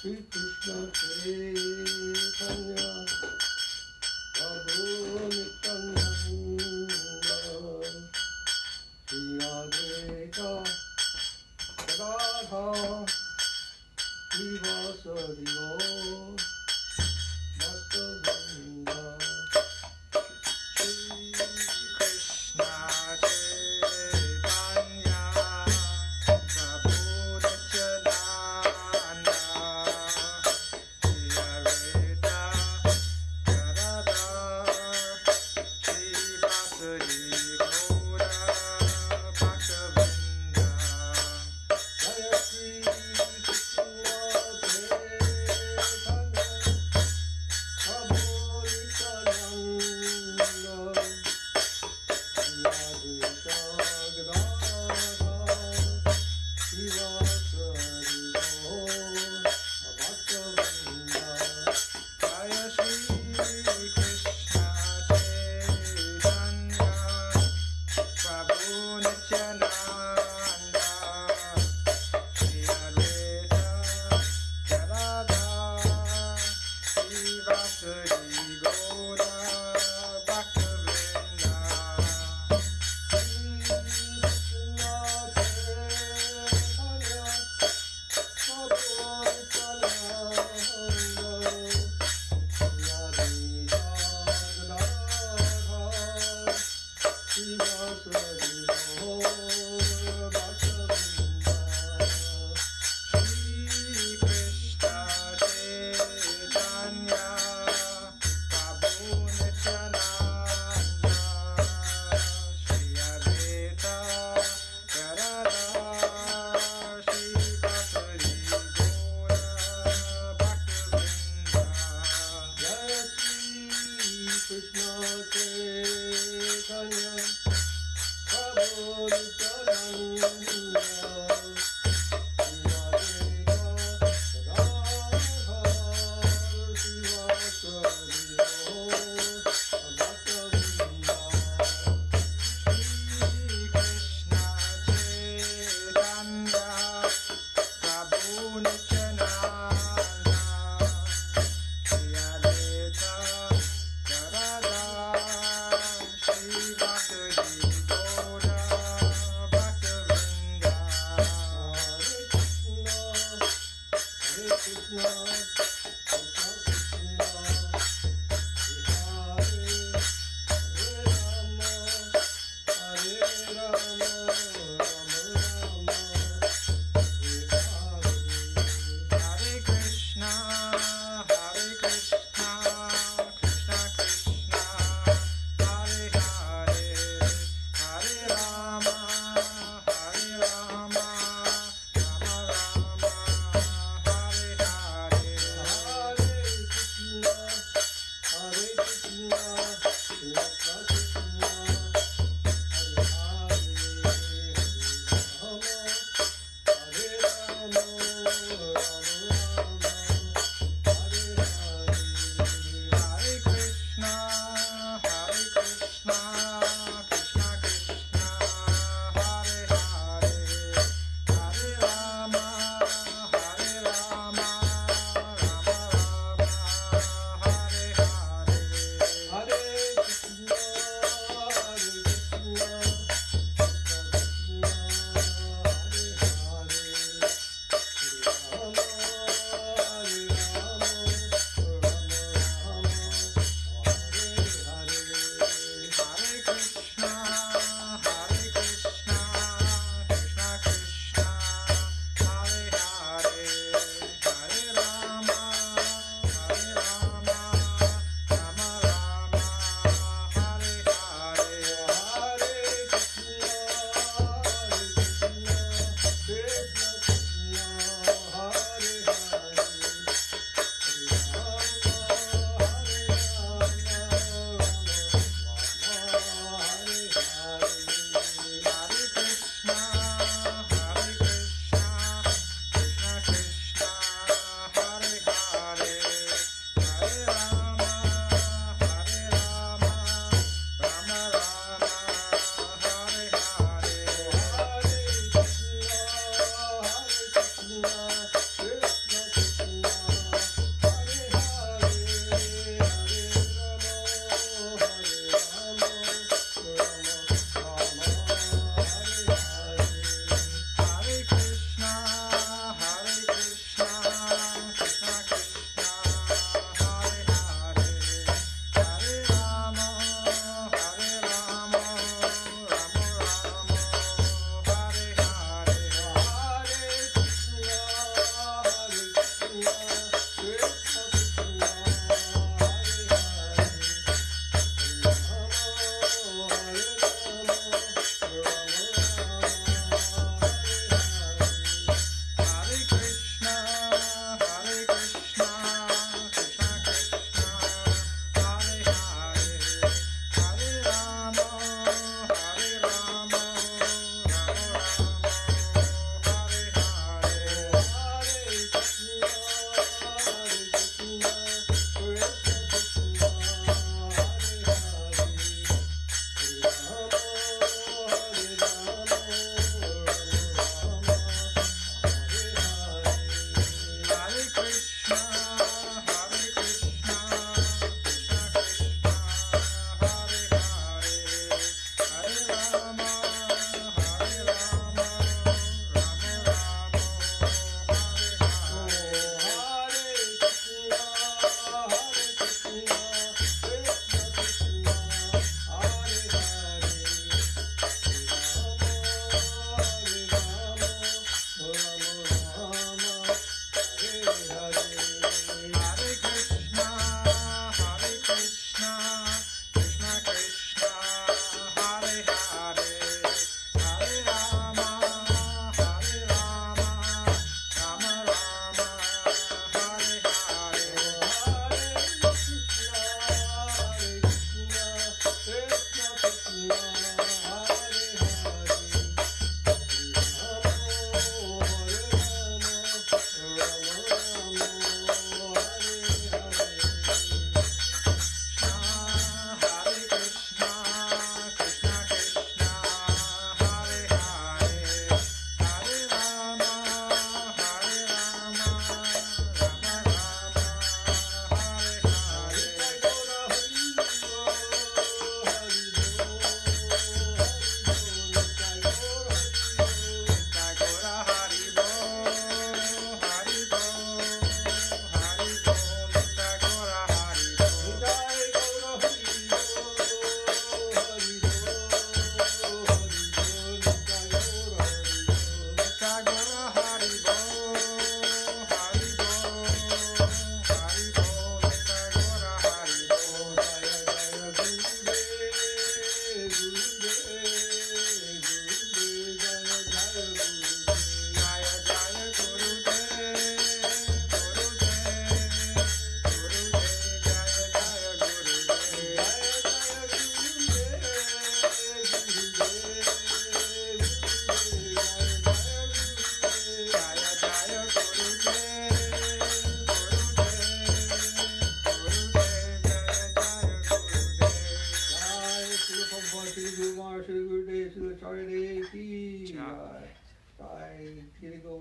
Sri Krishna Chaitanya Prabhu Nityananda Sri Advaita Gadadha Srivasadi Gaur Bhaktavrinda Sri Krishna Chaitanya Prabhu Nityananda Sri Advaita Gadadha Srivasadi Gaur Bhaktavrinda Jaya Sri Krishna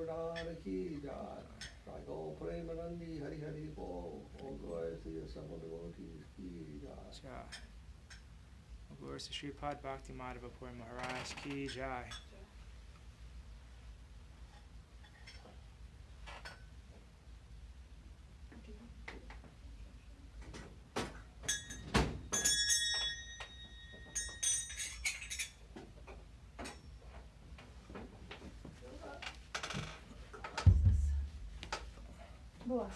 Radharani ki jai. Jai Go Premanandi Hari Hari Bo. All glories to the assembled devotees ki jai. Jai. All glories to Sripad Bhakti Madhava Puri Maharaj ki jai. Boa.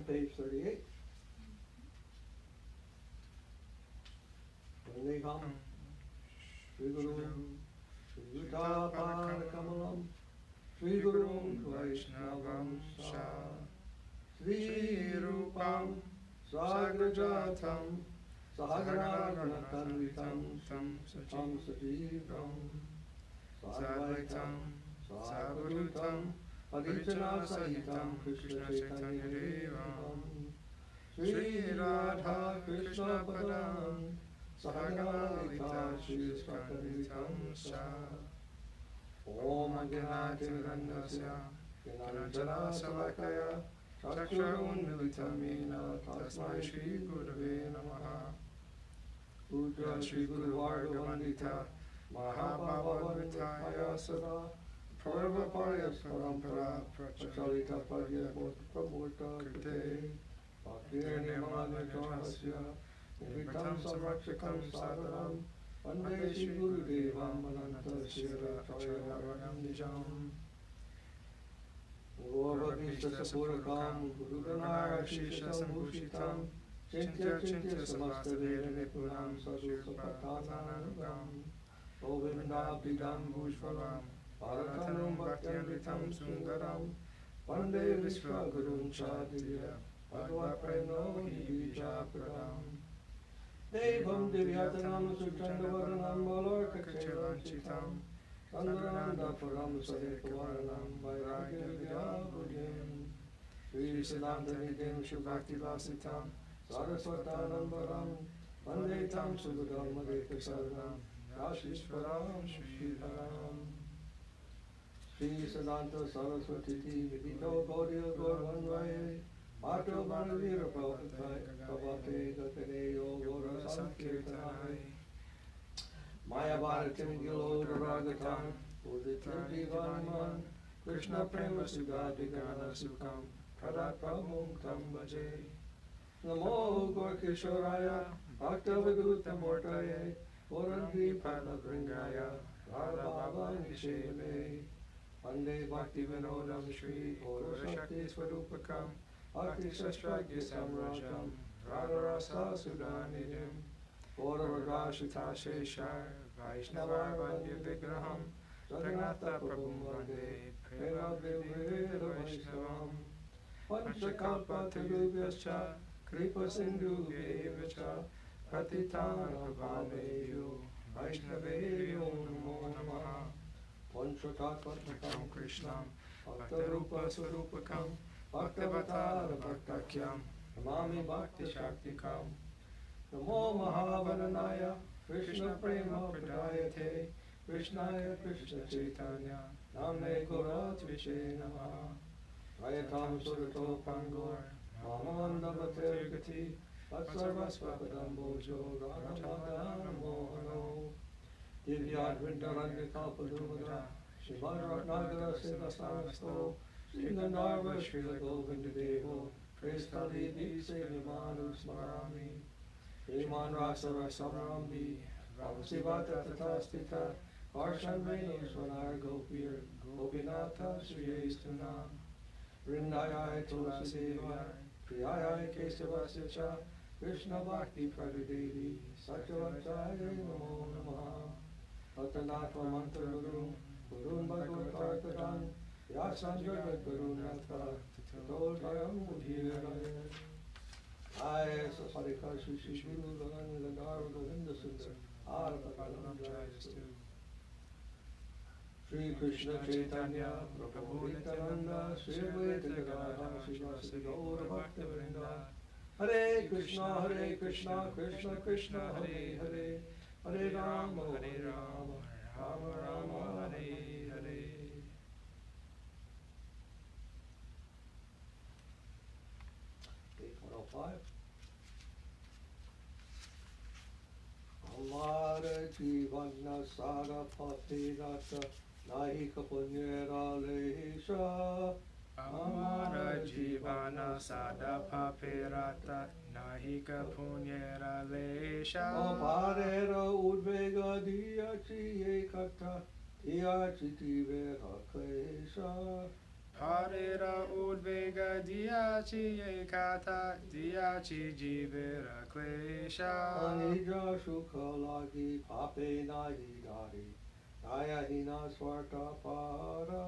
Page 38. Vandeham Sri Guru Sri Yuta Kamalam Sri Guru Vaishnavam Sa Sri Rupam Sagrajatam Sahagranatanvitam Tam Sajivam Sadvaitam Savadutam Parichana Sahitam Krishna Chaitanya Devam Sri Radha Krishna Padam Sahagalita Shri Skandalitam Sa Om Agnati Randasya Gananjana Salakaya Chakshurun Militamina Tasmai Shri Gurave Namaha Udra Shri Guru Varga Vandita Mahabhava Vitaya Sada Purva Paryas Parampara Prachalita Padya Pramurta Krite Bhakti Nirmana Jahasya Nirvitam Samrakshakam Sadaram Vande Shri Guru Devam Ananta Shira Chayaranam Nijam Govabhishta Sapurakam Guru Ganara Shisha Sambhushitam Chintya Chintya Samasta Veda Nipunam Sadhu-Sapatananagam Govinda Pidam Bhujvalam Bharatanam Bhaktyamritam Sundaram Vande Vishwa Gurun Chadya Bhagava Preno Hi Bijapradam Devam Divyatanam Suchandavaranam Valorka Chevanchitam Sandrananda Puram Sadekavaranam Vairagya Vidyabhudyam Sri Siddhanta Nidhim Shubhakti Vasitam Saraswatanam Varam Vande Tam Sudham Madheka Saranam Rashishwaram Shriharam Sri Siddhanta Saraswati Vidito Gaudiya Gaurvanvaye Mato Banavira Prabhupada Kavate Gakaneyo Gora Sankirtanai Maya Bharatim Gilo Ragatan Uditam Divaniman Krishna Prema Sugati Gana Sukam Pradat Prabhum Tam Bhaje Namo Gorkishoraya Bhakta Viduta Mortaye Puranti Padma Bringaya Radha Baba Nisheme Vande Bhakti Vinodam Shri Ora Shakti Swarupakam Bhakti Shastragya Samrajam Radharasa Sudanidim Ora Rashita Sheshar Vaishnavar Vandya Vigraham Jagannatha Prabhum Vande Prema Viveda Vaishnavam Panchakalpa Tarubhyascha Kripa Sindhu Vyevacha Patitana Bhavanebhyo Vaishnaveyo Namo Namaha Panchakalpatakam Krishnam Bhaktarupa Swarupakam Bhaktavatara Bhaktakyam Namami Bhakti Shaktikam Namo Mahavananaya Krishna Prema Pradayate Krishnaya Krishna Chaitanya Namne Goratviche Namaha Rayatam Surato Pangor Mamandavatir Gati Vatsarvasvapadam Bojo Radhamadana Mohano Divyadvindaranya Kalpadumada Shrimad Ratnagara Sivasanasto Sringandarva Srila Govinda Devo Prestali Dikse Vimanu Smarami Sriman Rasa Rasamrambi, Bhavasivata Tatastita, Karshan Venu Swanar Gopir, Gopinatha Sriyestuna, Vrindayai Tulasi Devai, Priyayai Kesavasya, Krishna Bhakti Pradadevi, Satyavataya Namo Namaha, Atanatva Mantra Guru, Gurun Bhagavatarkadan, Yasan Jagat Guru Natha, Tatotayam Udhiraya. Jai Sasadika Sri Guru Gagan Gadar Govinda Sundar Arpakalam Jayastu Sri Krishna Chaitanya Prabhu Nityananda Sri Advaita Gadadhar Srivasadi Gaur Bhakta Vrinda Hare Krishna Krishna Krishna Hare Hare Hare Rama Rama Rama Hare Hare. Page 105. Amara Jivana Sara Patirata Nahika Punyera Lesha Amara Jivana Sada Papirata Nahika Punyera Lesha Aparera Udvega Diachi Ekata Diachi Tivera Klesha Parera Udvega Diachi Ekata Diachi Jivera Klesha Anija Shukalagi Pape Nahidari Nayahina Swarta Para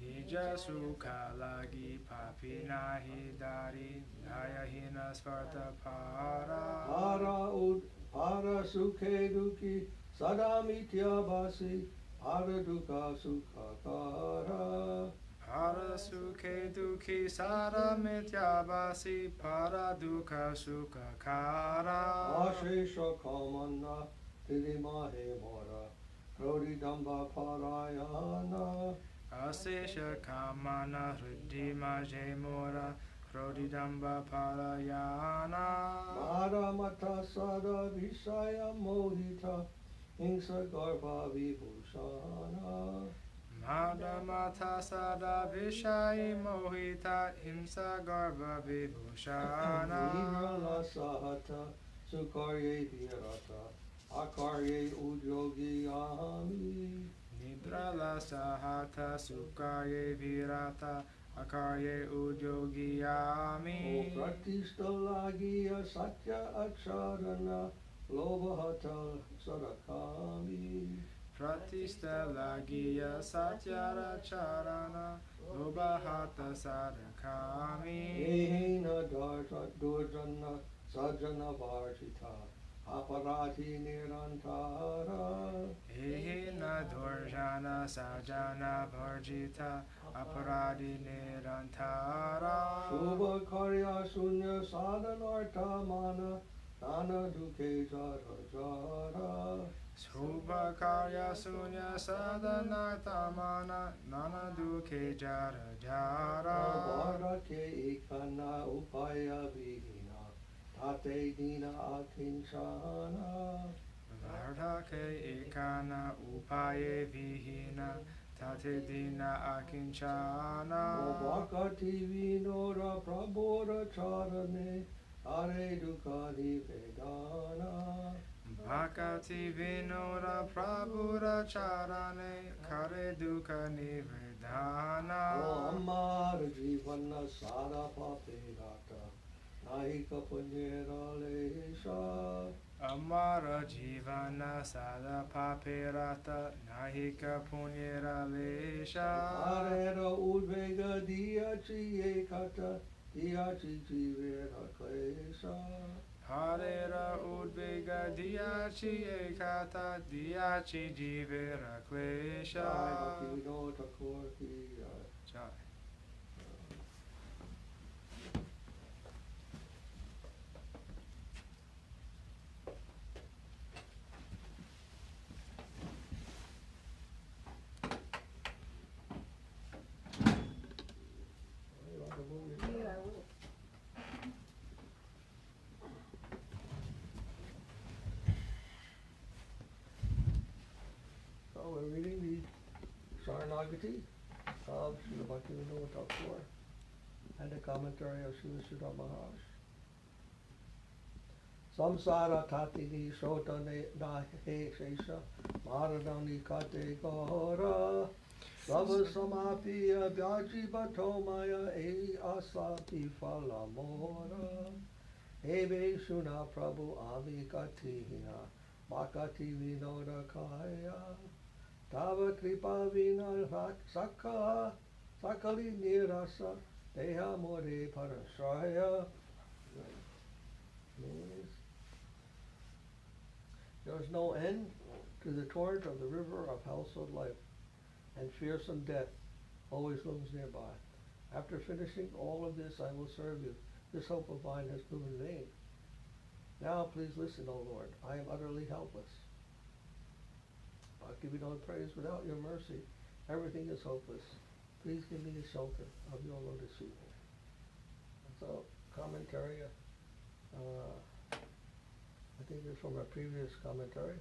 Nija Sukha Lagi Papi Nahi Dari Nayahina Svarta Para Para Sukhe Duki Sadamitya Basi Para Duka Sukhakara Para Sukhe Dukhi Sara Mityabasi Para Dukha Sukha Kara Ashesha Kamana Tidimahe Mora Krodi Damba Parayana Asesha Kamana Hridima Jemura Krodidamba Parayana Mara Mata Sada Visaya Mohita Hingsa Garbha Vibhushana Madhamata Sada Vishai Mohita Himsa Garbha Vibhushana Nidrala Sahata Sukarye Virata Akarye Udyogi Ahami Nidrala Sahata Sukaye Virata Akarye Udyogiyami O Pratishtalagiya Satya Acharana Lobahata Sarakami Pratista Lagiya Satyara Charana Lobahata Sadakami Ehina Durjana Sajana Varjita Aparati Nirantara Ehina Durjana Sajana Bharjita Aparadi Nirantara Shubha Karya Sunya Sadhanarta Mana Nana Duke Jara Jara Shubha Karya Sunya Sadhana Tamana Nana Dukhe Jara Jara Bharake Ikana Upaya Vihina Tate Dina Akinchana Vardhake Ekana Upaye Vihina Tate Dina Akinchana Bhakati Vinora Prabhora Charane Hare Dukani Vedana Bhakati Vinora Prabhura Charane Kare Dukha Nivedana Amar Jivana Sara Papirata Nahika Punyera Lesha Amara Jivana Sada Papirata Nahika Punyera Lesha Arera Udvega Diachi Ekata Diachi Jivera Klesha Harera Udvega Diachi Ekata Diachi Jivera Klesha Jai Bhakti Vinod Thakur Ki Jai. Jai. So we're reading the Saranagati of Srila Bhakti Vinod Thakur and the commentary of Srila Sridhar Maharaj. Samsara tatini shrotane na he shesha maradani kate gora Sava samapiya vyaji bhatomaya e asati falamora Eve shuna prabhu ami katihina makati vinoda kaya Tava kripa vina sakha sakali nirasa deha more parashraya means there is no end to the torrent of the river of household life, and fearsome death always looms nearby. After finishing all of this, I will serve you. This hope of mine has proven vain. Now please listen, O Lord. I am utterly helpless. I'll give you no praise. Without your mercy, everything is hopeless. Please give me the shelter of your lotus feet. So, commentary, I think it's from a previous commentary.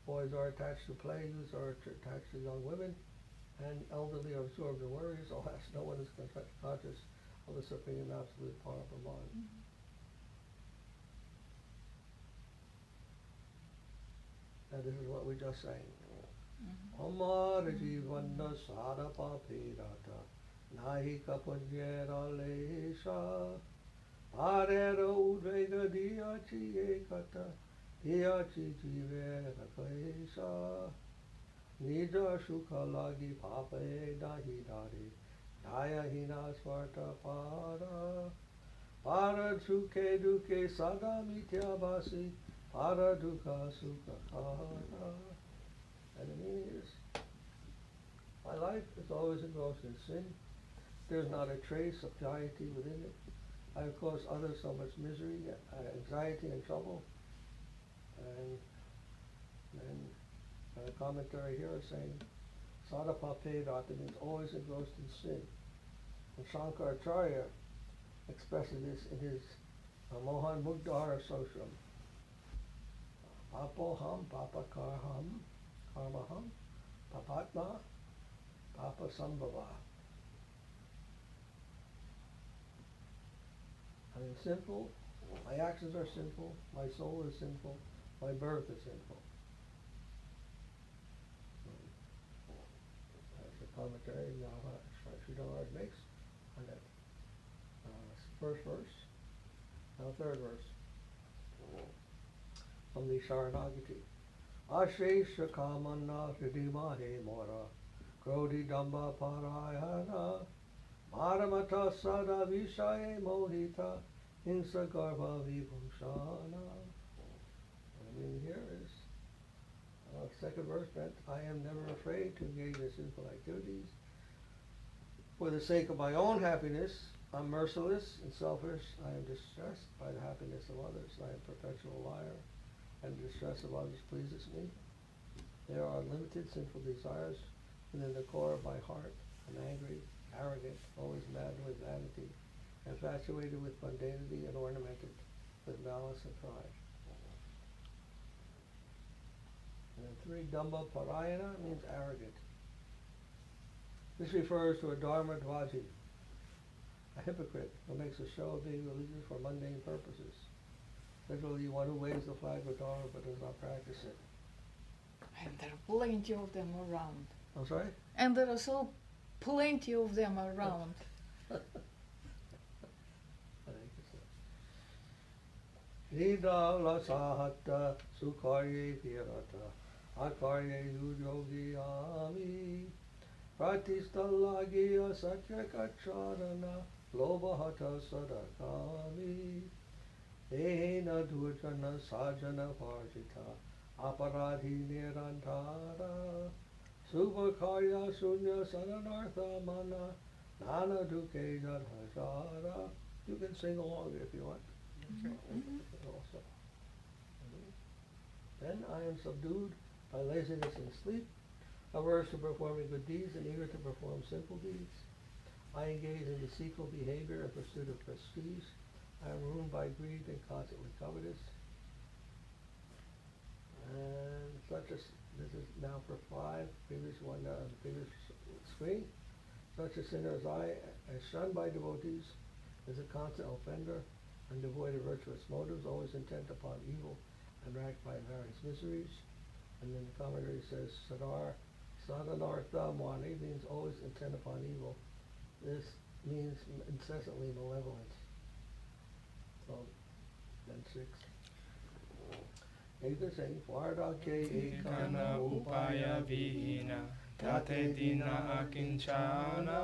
Boys are attached to play, youths are attached to young women, and elderly are absorbed in worries. Alas, no one is conscious of the supreme absolute powerful mind. And this is what we just sang. Amar jivana sarapa pirata nahi kapunyera lesha arera udvega diyachi ekata diyachi jivera klesha nija sukha lagi pape dahi dari daya hina svarta para para sukhe duke sada mitya basi para dukha sukha para. And the meaning is, my life is always engrossed in sin. There's not a trace of piety within it. I have caused others so much misery, anxiety, and trouble. And a commentary here is saying, Sadapapedat means always engrossed in sin. And Shankaracharya expresses this in his Mohan Mugdhara Sotram. Papoham, papakarham, karmaham, papatma, papa sambhava. I am sinful, my actions are sinful, my soul is sinful, my birth is sinful. That's the commentary Sripad makes on that first verse. Now third verse from the Sharanagati. Ashesha kamana hridimahe mora krodi damba parayana maramata sada vishaye mohita hinsa garbha vibhushana. I mean here is second verse meant I am never afraid to engage in sinful activities. For the sake of my own happiness, I'm merciless and selfish. I am distressed by the happiness of others. I am a perpetual liar, and the distress of others pleases me. There are unlimited sinful desires within the core of my heart. I'm angry, arrogant, always maddened with vanity, infatuated with mundanity, and ornamented with malice and pride. And then 3, Damba Parayana means arrogant. This refers to a Dharma Dvaji, a hypocrite who makes a show of being religious for mundane purposes. Literally, one who waves the flag of Dharma but does not practice it. And there are plenty of them around. I'm sorry? And there are so plenty of them around. Nida lasahata sukharye virata akarye yujogi ami pratistalagiya satyakacharana lobahata sadakami ehena durjana sajana varjita aparadhi nirantara subhakarya sunya saranartha mana nana duke jadhajara. You can sing along if you want. Also. Then I am subdued by laziness and sleep, averse to performing good deeds and eager to perform simple deeds. I engage in deceitful behavior in pursuit of prestige. I am ruined by greed and constantly covetous. And this is now for 5, previous one, previous screen. Such a sinner as I, as shunned by devotees, is a constant offender. and devoid of virtuous motives, always intent upon evil and racked by various miseries. And then the commentary says, Sadanartha Mani means always intent upon evil. This means incessantly malevolence. So, then 6. Ekasing Varda ke ekana upaya vihina tate dina akinchana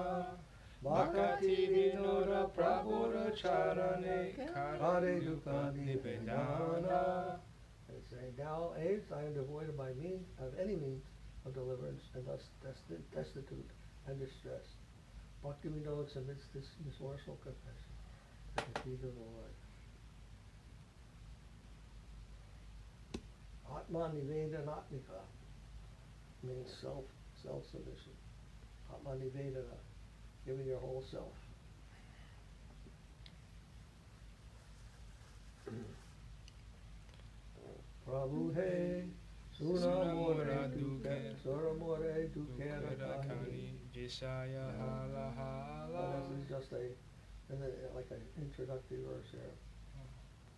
Bhakati vinora prabhuda charane kare dukkha nivedana. And say, now AIDS, I am devoid of any means of deliverance, and thus destitute and distressed. Bhakti Vinod submits this remorseful confession at the feet of the Lord. Atma Nivedanatmika means self-submission. Atma Nivedana, giving your whole self. Prabhu he, Sunamore duke, Suramore duke rakani, Jishaya hala hala. This is just like an introductory verse here.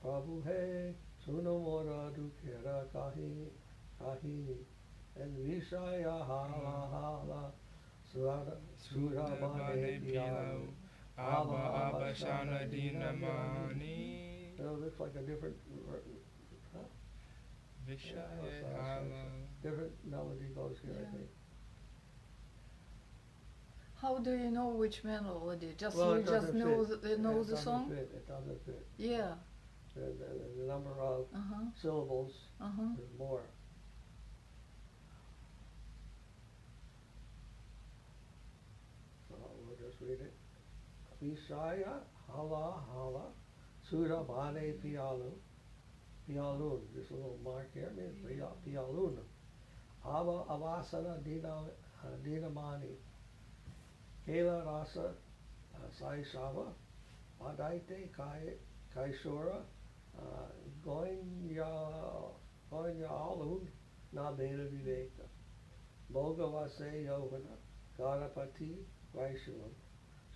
Prabhu he, Sunamora duke rakani, and Vishaya hala hala, Suramane piyalu, Abba shana dinamani. It looks like a different different melody goes here, I think. How do you know which melody? Just Well, you it just doesn't know fit. know It the doesn't song? fit. It doesn't fit. Yeah. The number of syllables is more. So we'll just read it. Vishaya hala hala sura bane piyalu. Piyalun, this little mark here means piyalun. Ava avasana dinamani. Kela rasa sai shava. Adaite kaishora. Goinya alun na beda viveka. Bhogavase yovana. Garapati vaishulam.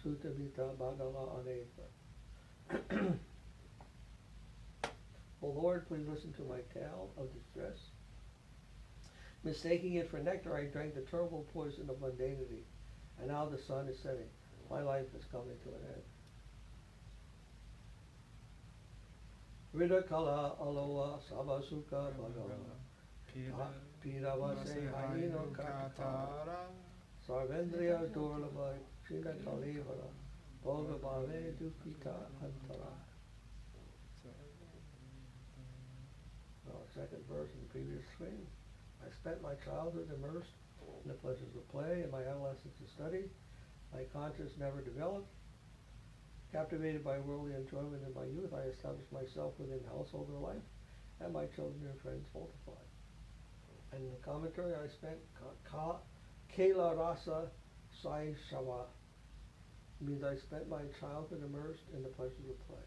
Sutabita bhagala aneka. O Lord, please listen to my tale of distress. Mistaking it for nectar, I drank the terrible poison of mundanity, and now the sun is setting. My life is coming to an end. Ridakala aloa sabasuka bhagava. Piravase haino katara. Sarvendriya durlava china kalivara. Bhogavane dukita antara. Second verse in the previous screen. I spent my childhood immersed in the pleasures of play and my adolescence in study. My conscience never developed. Captivated by worldly enjoyment in my youth, I established myself within householder life, and my children and friends multiplied. And in the commentary, I spent Kela Rasa Sai Shava. It means I spent my childhood immersed in the pleasures of play.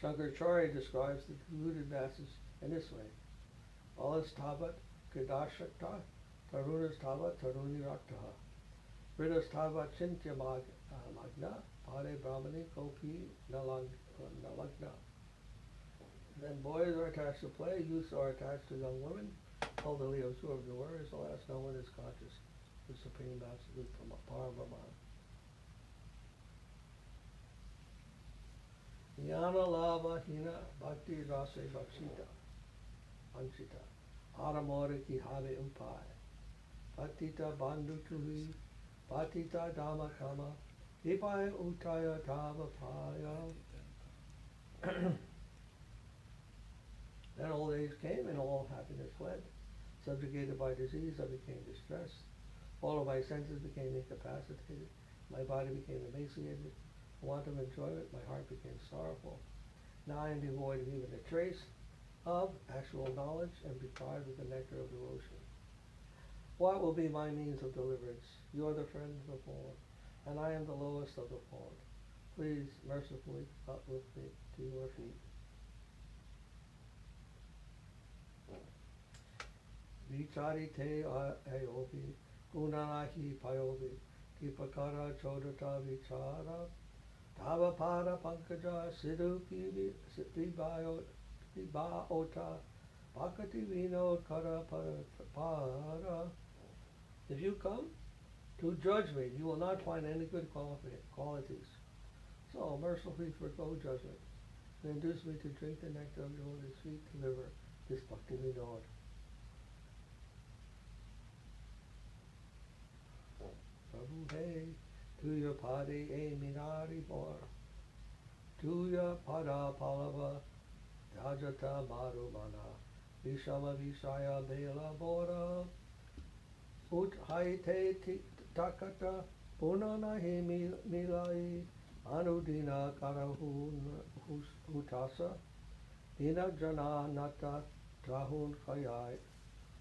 Shankaracharya describes the deluded masses in this way. Alas tavat kridashakta, tarunas tavat taruni raktaha. Vridas tavat chintya magna, pade brahmani kopi nalagna. Then boys are attached to play, youths are attached to young women, elderly absorbed in worries, alas no one is conscious of the Supreme Absolute Parabrahman. Jnana lava hina bhakti rase bhakshita anshita aramore ki have upai patita bandhu tuhi patita dhamma kama ipaya utaya tava paya. Then old age came and all happiness fled. Subjugated by disease, I became distressed. All of my senses became incapacitated. My body became emaciated. For want of enjoyment, my heart became sorrowful. Now I am devoid of even a trace of actual knowledge and deprived of the nectar of devotion. What will be my means of deliverance? You are the friend of the fallen, and I am the lowest of the fallen. Please mercifully uplift me to your feet. Vichari te ayobi, gunanahi payobi, tipakara chodata vichara, Tava pada pankaja sidhu vibaota bhakati vino kara para. If you come to judge me, you will not find any good qualities. So mercifully forgo judgment and induce me to drink the nectar of your lotus feet to deliver this bhakti vinod. Prabhu hey, to your padi a minari bor, to your pada palava, dajata marumana, vishama vishaya bela bora, ut haite takata, punana he milai, anudina karahun hutasa, dina jana nata trahun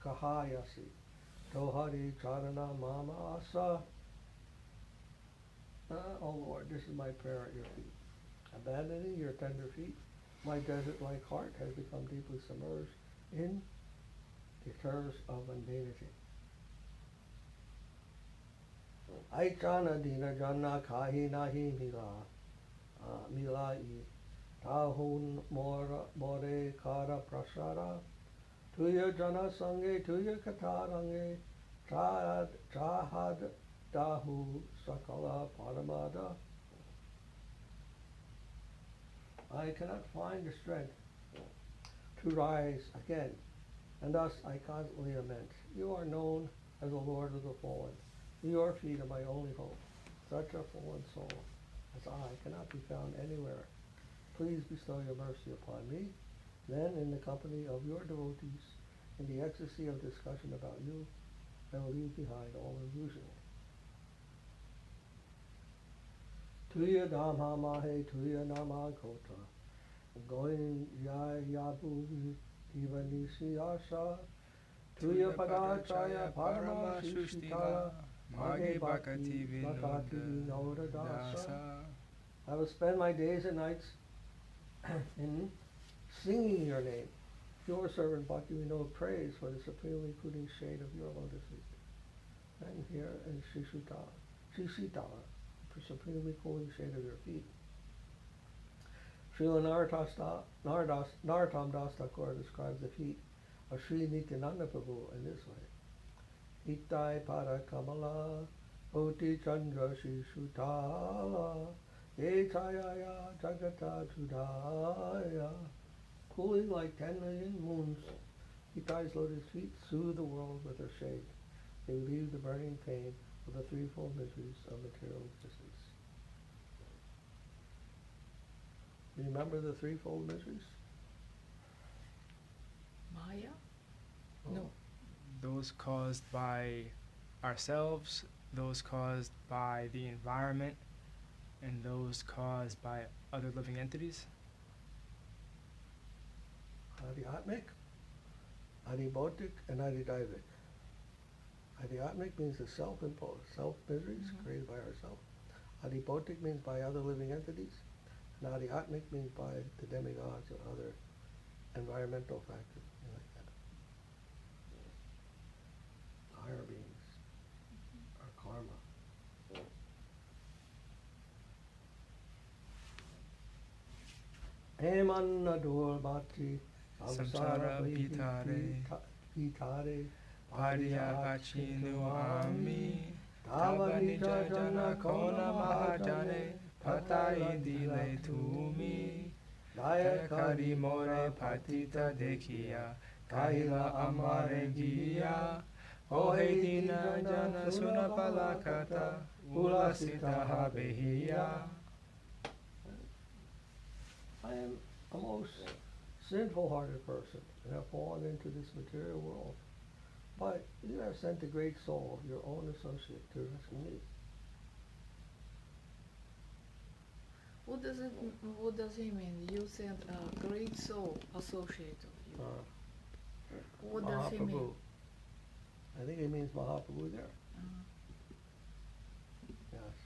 kahayasi, tohari charana mama asa. Oh Lord, this is my prayer at your feet. Abandoning your tender feet, my desert-like heart has become deeply submerged in the terrors of mundanity. Aichana dina janna kahi nahi milai tahun more kara prasara tuya jana sange tuya katarange trahad dahu sakala paramada. I cannot find the strength to rise again, and thus I constantly lament. You are known as the Lord of the fallen. Your feet are my only hope. Such a fallen soul as I cannot be found anywhere. Please bestow your mercy upon me. Then, in the company of your devotees, in the ecstasy of discussion about you, I will leave behind all illusion. Tuya dhamma mahe tuya nama kota, going yabu divanisi asa, tuya padachaya parama shushitala, mage bhakti vinoda dasa. I will spend my days and nights in singing your name. Your servant Bhakti Vinod prays for the supremely cooling shade of your lotus feet. And here is Shishitala, the supremely cooling shade of your feet. Srila Narottam Das Thakur describes the feet of Sri Nityananda Prabhu in this way. Itai pada kamala, oti chandra shishutala, etayaya jagata chudaya. Cooling like 10 million moons, Itai's lotus feet soothe the world with their shade. They relieve the burning pain of the threefold miseries of material existence. Remember the threefold miseries? Maya? Oh. No. Those caused by ourselves, those caused by the environment, and those caused by other living entities. Adhyatmic, adhibautic, and adhidaivic. Adhyatmic means the self-imposed, self-miseries created by ourselves. Adhibautic means by other living entities. And adhyatmic means by the demigods or other environmental factors, like that. Higher beings, or karma. Hemannadur bhati samsara vitare Pariyapachinu ami Tava jana kona mahajane Patai dile tumi Dayakari more patita dekhiya Kahila amare giya Ohe dina jana sunapalakata Ulasita habehiya. I am a most sinful-hearted person and have fallen into this material world. But you have sent the great soul of your own associate to rescue me. What does he mean? You said a great soul associate of you. What does he mean? Mahaprabhu. I think it means Mahaprabhu there. Yes.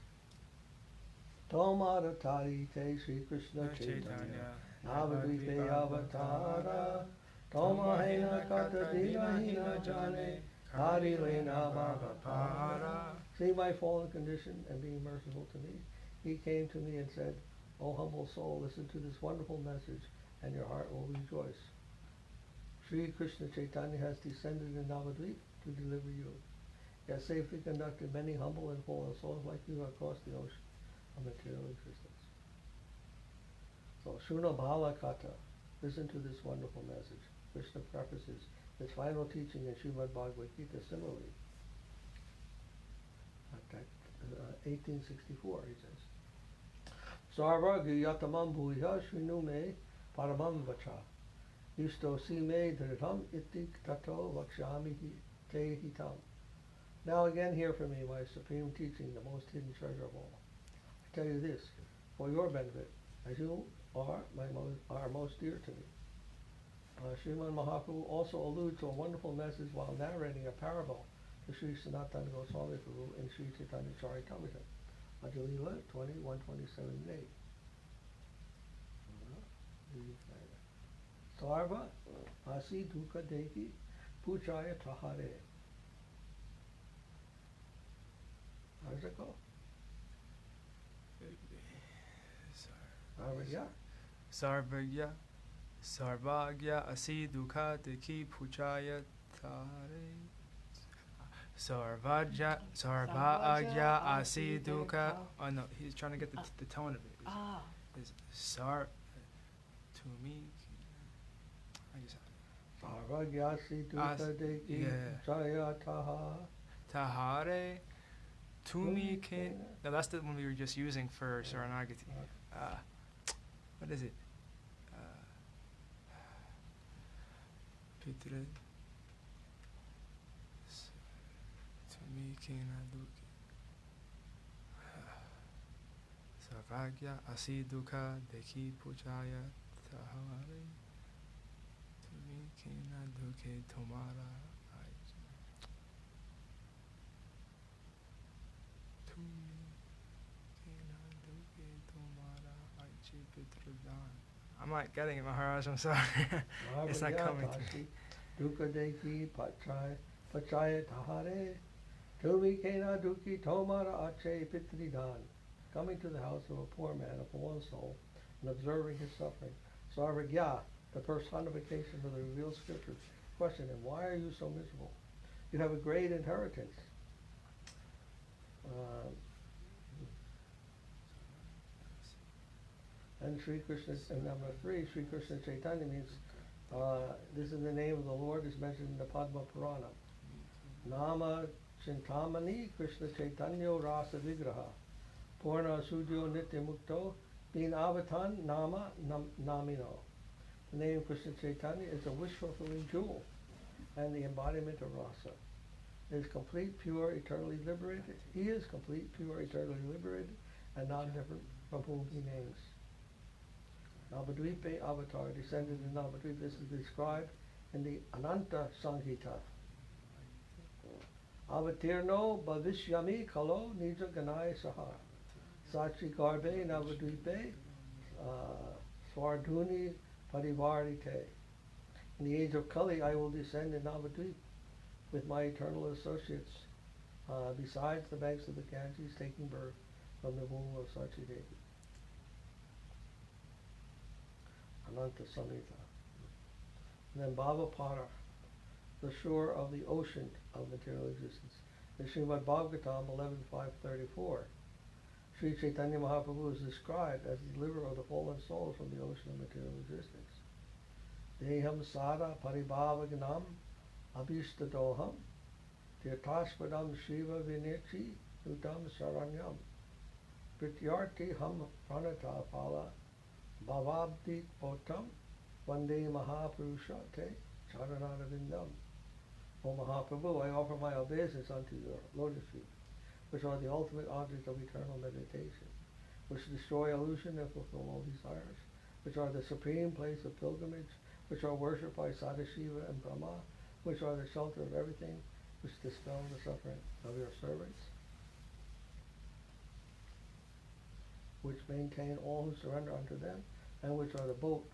Tomara tari te Sri Krishna Chaitanya Navadvipe avatara Toma hena kata dina hina jane Kari lena bhavapara. See my fallen condition and being merciful to me. he came to me and said, "O humble soul, listen to this wonderful message and your heart will rejoice. Sri Krishna Chaitanya has descended in Navadvip to deliver you. He has safely conducted many humble and fallen souls like you across the ocean of material existence." So, Shuna Bhala Kata, listen to this wonderful message. Krishna prefaces his final teaching in Srimad Bhagavad Gita similarly. 1864, he says. Sarva Gyatamam Bhuya Shrinu Me Paramam Vacha. Yusto Si Me Dhritam Iti Tato Vakshami Te Hitam. Now again hear from me my supreme teaching, the most hidden treasure of all. I tell you this, for your benefit, as you are most dear to me. Sriman Mahaprabhu also alludes to a wonderful message while narrating a parable to Sri Sanatana Goswami Prabhu in Sri Chaitanya Charitamrita, Madhava 20, 127 and 8. Sarva Asi Dukha Deki Puchaya Tahare. How does it go? Sarvagya Sarvagya Asi Dukha Deki Puchaya Tare. Sarvagya Asi Dukha. Oh no, he's trying to get the tone of it. Is Sar to me. Sarvagya Asi Dukha Deki Puchaya Tahare. Tumi Kin. No, that's the one we were just using for Saranagati. What is it? Pitre. Tumi Kin Aduki. Sarvagya Asi Dukha Deki Puchaya Tahare. Tumi Kin Aduki Tomara. I'm not getting it, Maharaj, I'm sorry. It's not coming to me. Dukha Deki Pachaya Tahare Tumi Kena Duki Tomara Ache Pitridan. Coming to the house of a poor man, a fallen soul, and observing his suffering. Sarvagya, the personification of the revealed scriptures, question him, why are you so miserable? You have a great inheritance. And Sri Krishna, and number 3, Sri Krishna Chaitanya means, this is the name of the Lord, is mentioned in the Padma Purana. Nama Chintamani Krishna Chaitanya Rasa Vigraha. Purna Sudyo Nitya Mukto Bin Avatan Nama Namino. The name Krishna Chaitanya is a wish-fulfilling jewel and the embodiment of rasa. It is complete, pure, eternally liberated. He is complete, pure, eternally liberated, and non-different from whom he names. Navadvipe avatar descended in Navadvipe. This is described in the Ananta Samhita. Avatirno Bhavishyami Kalo Nija Ganai Sahar. Sachi Garbe Navadvipe Swardhuni Parivarite. In the age of Kali, I will descend in Navadvip with my eternal associates, besides the banks of the Ganges, taking birth from the womb of Sachi Devi. Ananta Samhita. And then Bhavapada, the shore of the ocean of material existence. In Srimad Bhagavatam 11.534, Sri Chaitanya Mahaprabhu is described as the deliverer of the fallen souls from the ocean of material existence. Deham sada paribhavagnam abhishtadoham tirthaspadam shiva vinirchi nutam saranyam prityarti ham pranata pala bhavabdi potam vande mahapurusha te charanarvindam. O Mahaprabhu, I offer my obeisance unto your lotus feet, which are the ultimate object of eternal meditation, which destroy illusion and fulfill all desires, which are the supreme place of pilgrimage, which are worshipped by Sadashiva and Brahma, which are the shelter of everything, which dispel the suffering of your servants, which maintain all who surrender unto them, and which are the boat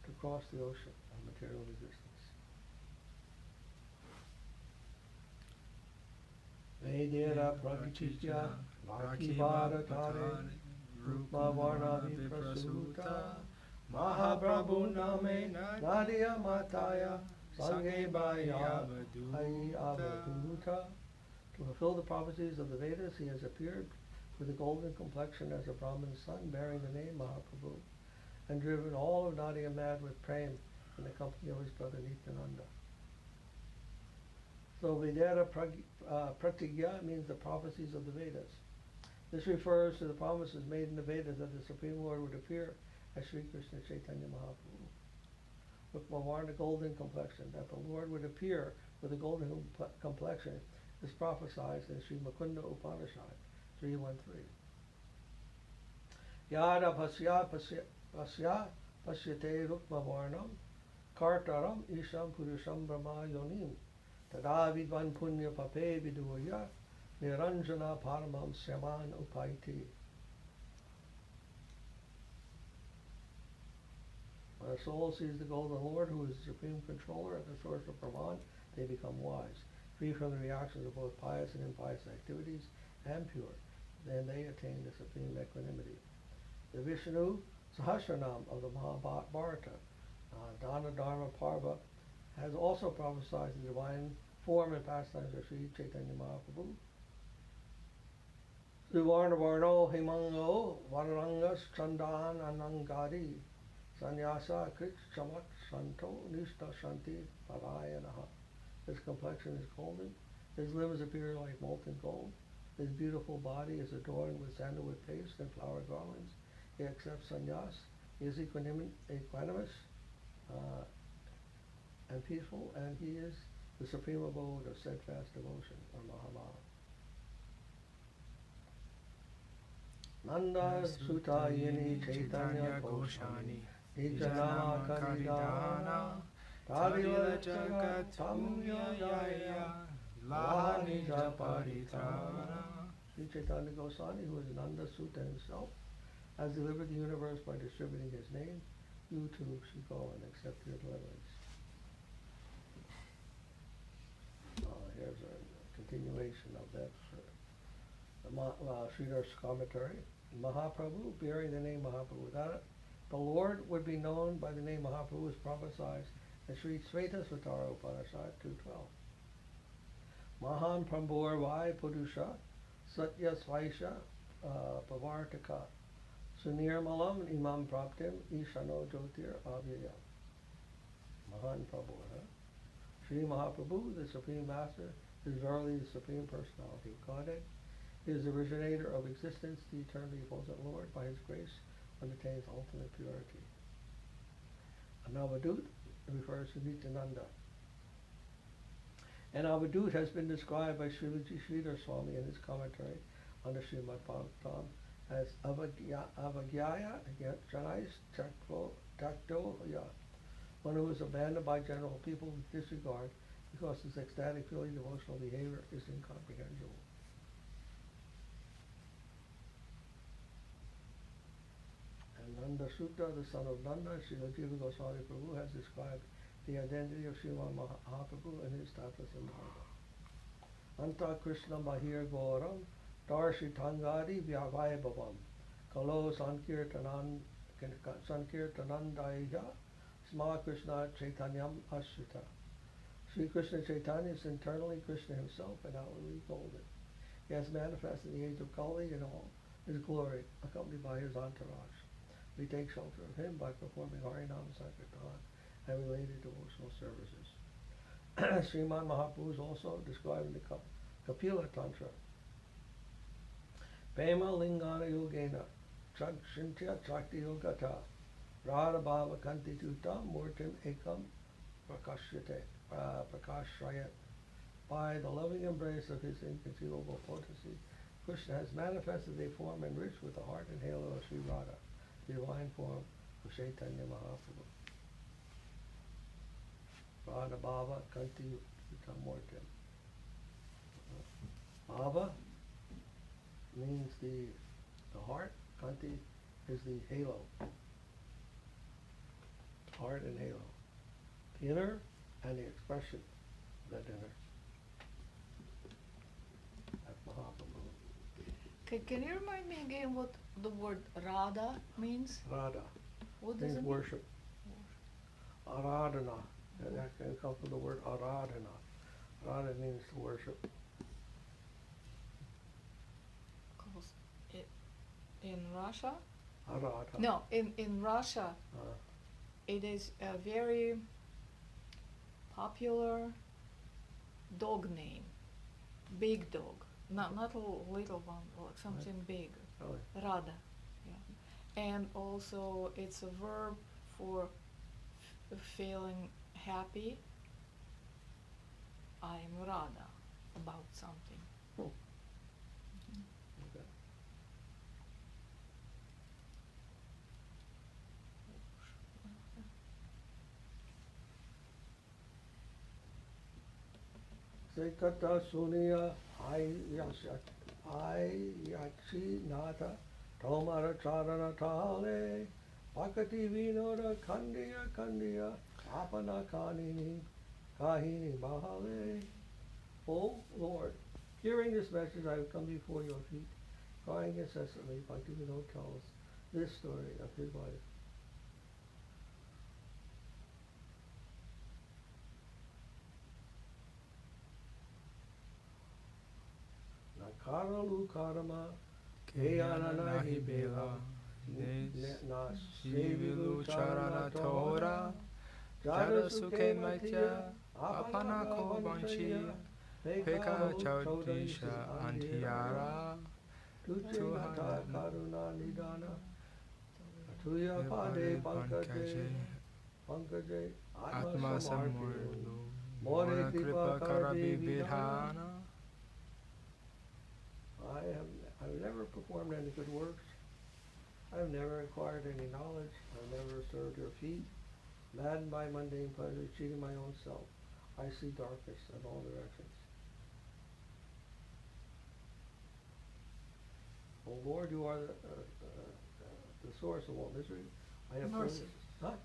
to cross the ocean of material existence. Vedera Prakritya Bhakti Bharatare Rukma Varna Viprasuta Mahaprabhu Name Nadia Mataya Sange Bhaya Avaduta. To fulfill the prophecies of the Vedas, he has appeared with a golden complexion as a Brahmin's son, bearing the name Mahaprabhu, and driven all of Nadia mad with prem in the company of his brother Nityananda. So Vedanta Pratigya means the prophecies of the Vedas. This refers to the promises made in the Vedas that the Supreme Lord would appear as Sri Krishna Chaitanya Mahaprabhu. With Mavarna golden complexion, that the Lord would appear with a golden complexion is prophesied in Sri Mukunda Upanishad 313. Yada pasyate rukma varnam kartaram isham purusham brahma yonim tada vidvan punya pape viduya niranjana paramam syaman upaiti. When a soul sees the golden Lord, who is the supreme controller at the source of Brahman, they become wise, free from the reactions of both pious and impious activities, and pure. Then they attain the supreme equanimity. The Vishnu Sahasranam of the Mahabharata, Dana Dharma Parva, has also prophesied the divine form and pastimes of Sri Chaitanya Mahaprabhu. Suvarna Varno Himango Vararangas Chandan Anangadi Sanyasa Krit Chamat Santo Nishta Shanti Parayanaha. His complexion is golden, his limbs appear like molten gold, his beautiful body is adorned with sandalwood paste and flower garlands. He accepts sannyas, he is equanimous and peaceful, and he is the supreme abode of steadfast devotion, or Mahamaya. Nanda Sutayini Chaitanya Goshani Nijanama Karidana Tadila Jagat Tamyaya Lanija Paritana. Sri Chaitanya Goswami, who is Nanda Sutta himself, has delivered the universe by distributing his name. You too should go and accept your deliverance. Here's a continuation of that Sridhar's commentary. Mahaprabhu, bearing the name Mahaprabhu. That the Lord would be known by the name Mahaprabhu is prophesied in Sri Svetasvatara Upanishad 2.12. Mahan Prambhur Vai Purusha Satya Svaisha Pavartaka Sunirmalam Imam Praptim Ishano Jyotir Avyaya. Mahan Prabhu. Sri Mahaprabhu, the Supreme Master, is verily the Supreme Personality of Godhead. He is the originator of existence, the eternally effulgent Lord. By his grace, one attains ultimate purity. An Avadut refers to Nityananda. An Avadut has been described by Srilaji Sridhar Swami in his commentary on the Srimad Bhagavatam as Avagyaya Janais Taktoya, one who is abandoned by general people with disregard because his ecstatic, purely devotional behavior is incomprehensible. And Nanda Sutta, the son of Nanda, Srila Jiva Goswami Prabhu, has described the identity of Sriman Mahaprabhu in his tattva Sambhava. Anta Krishna Mahir Gauram Darshitangadi Vyavaibhavam Kalo Sankirtanandaya Sma Krishna Chaitanyam Ashrita. Sri Krishna Chaitanya is internally Krishna himself and outwardly golden. He has manifested in the age of Kali in all his glory, accompanied by his entourage. We take shelter of him by performing Harinam Sankirtan and related devotional services. Sriman Mahaprabhu is also described in the Kapila Tantra. Pema Lingana Yogena Chakshintya Chakti Yogata Radha Bhava Kanti Tutam Murtim Ekam Prakashrayat. By the loving embrace of his inconceivable potency, Krishna has manifested a form enriched with the heart and halo of Sri Radha, the divine form of Chaitanya Mahaprabhu. Radha Bhava Kanti Tutam Murtim. Bhava means the heart, Kanti is the halo. Heart and halo. The inner and the expression of that inner. That's Mahaprabhu. Can you remind me again what the word Radha means? Radha What does means it mean? worship. Aradhana. That comes from the word aradhana. Radha means to worship. Cause in Russia? Aradha. No, in Russia, it is a very popular dog name. Big dog. Not a little one, or something big. Really? Radha. Yeah. And also it's a verb for feeling happy. I'm Radha about something. Okay. Sekata Suniya Ayachi Nata Tomara Charana Tale Bhakti Vinoda Kandiya Apana Kahini Bahale. Oh Lord, hearing this message I have come before your feet, crying incessantly. Bhakti Vinod tells this story of his life. Nakaralu Karama Kayana Nahi Bela Na Sevilu Charana Tora Jada Suke Maitya Apana Ko Banchi Peka Chautisha Antiara Tuchihata Karuna Nidana Tuya Pade Pankaje Atma Atma Samurlu More Mona Kripa Karabi Vidhana. Vidhana. I've never performed any good works. I've never acquired any knowledge. I've never served your feet. Maddened by mundane pleasure, cheating my own self, I see darkness in all directions. O Lord, you are the source of all misery. I have Mercy. Huh?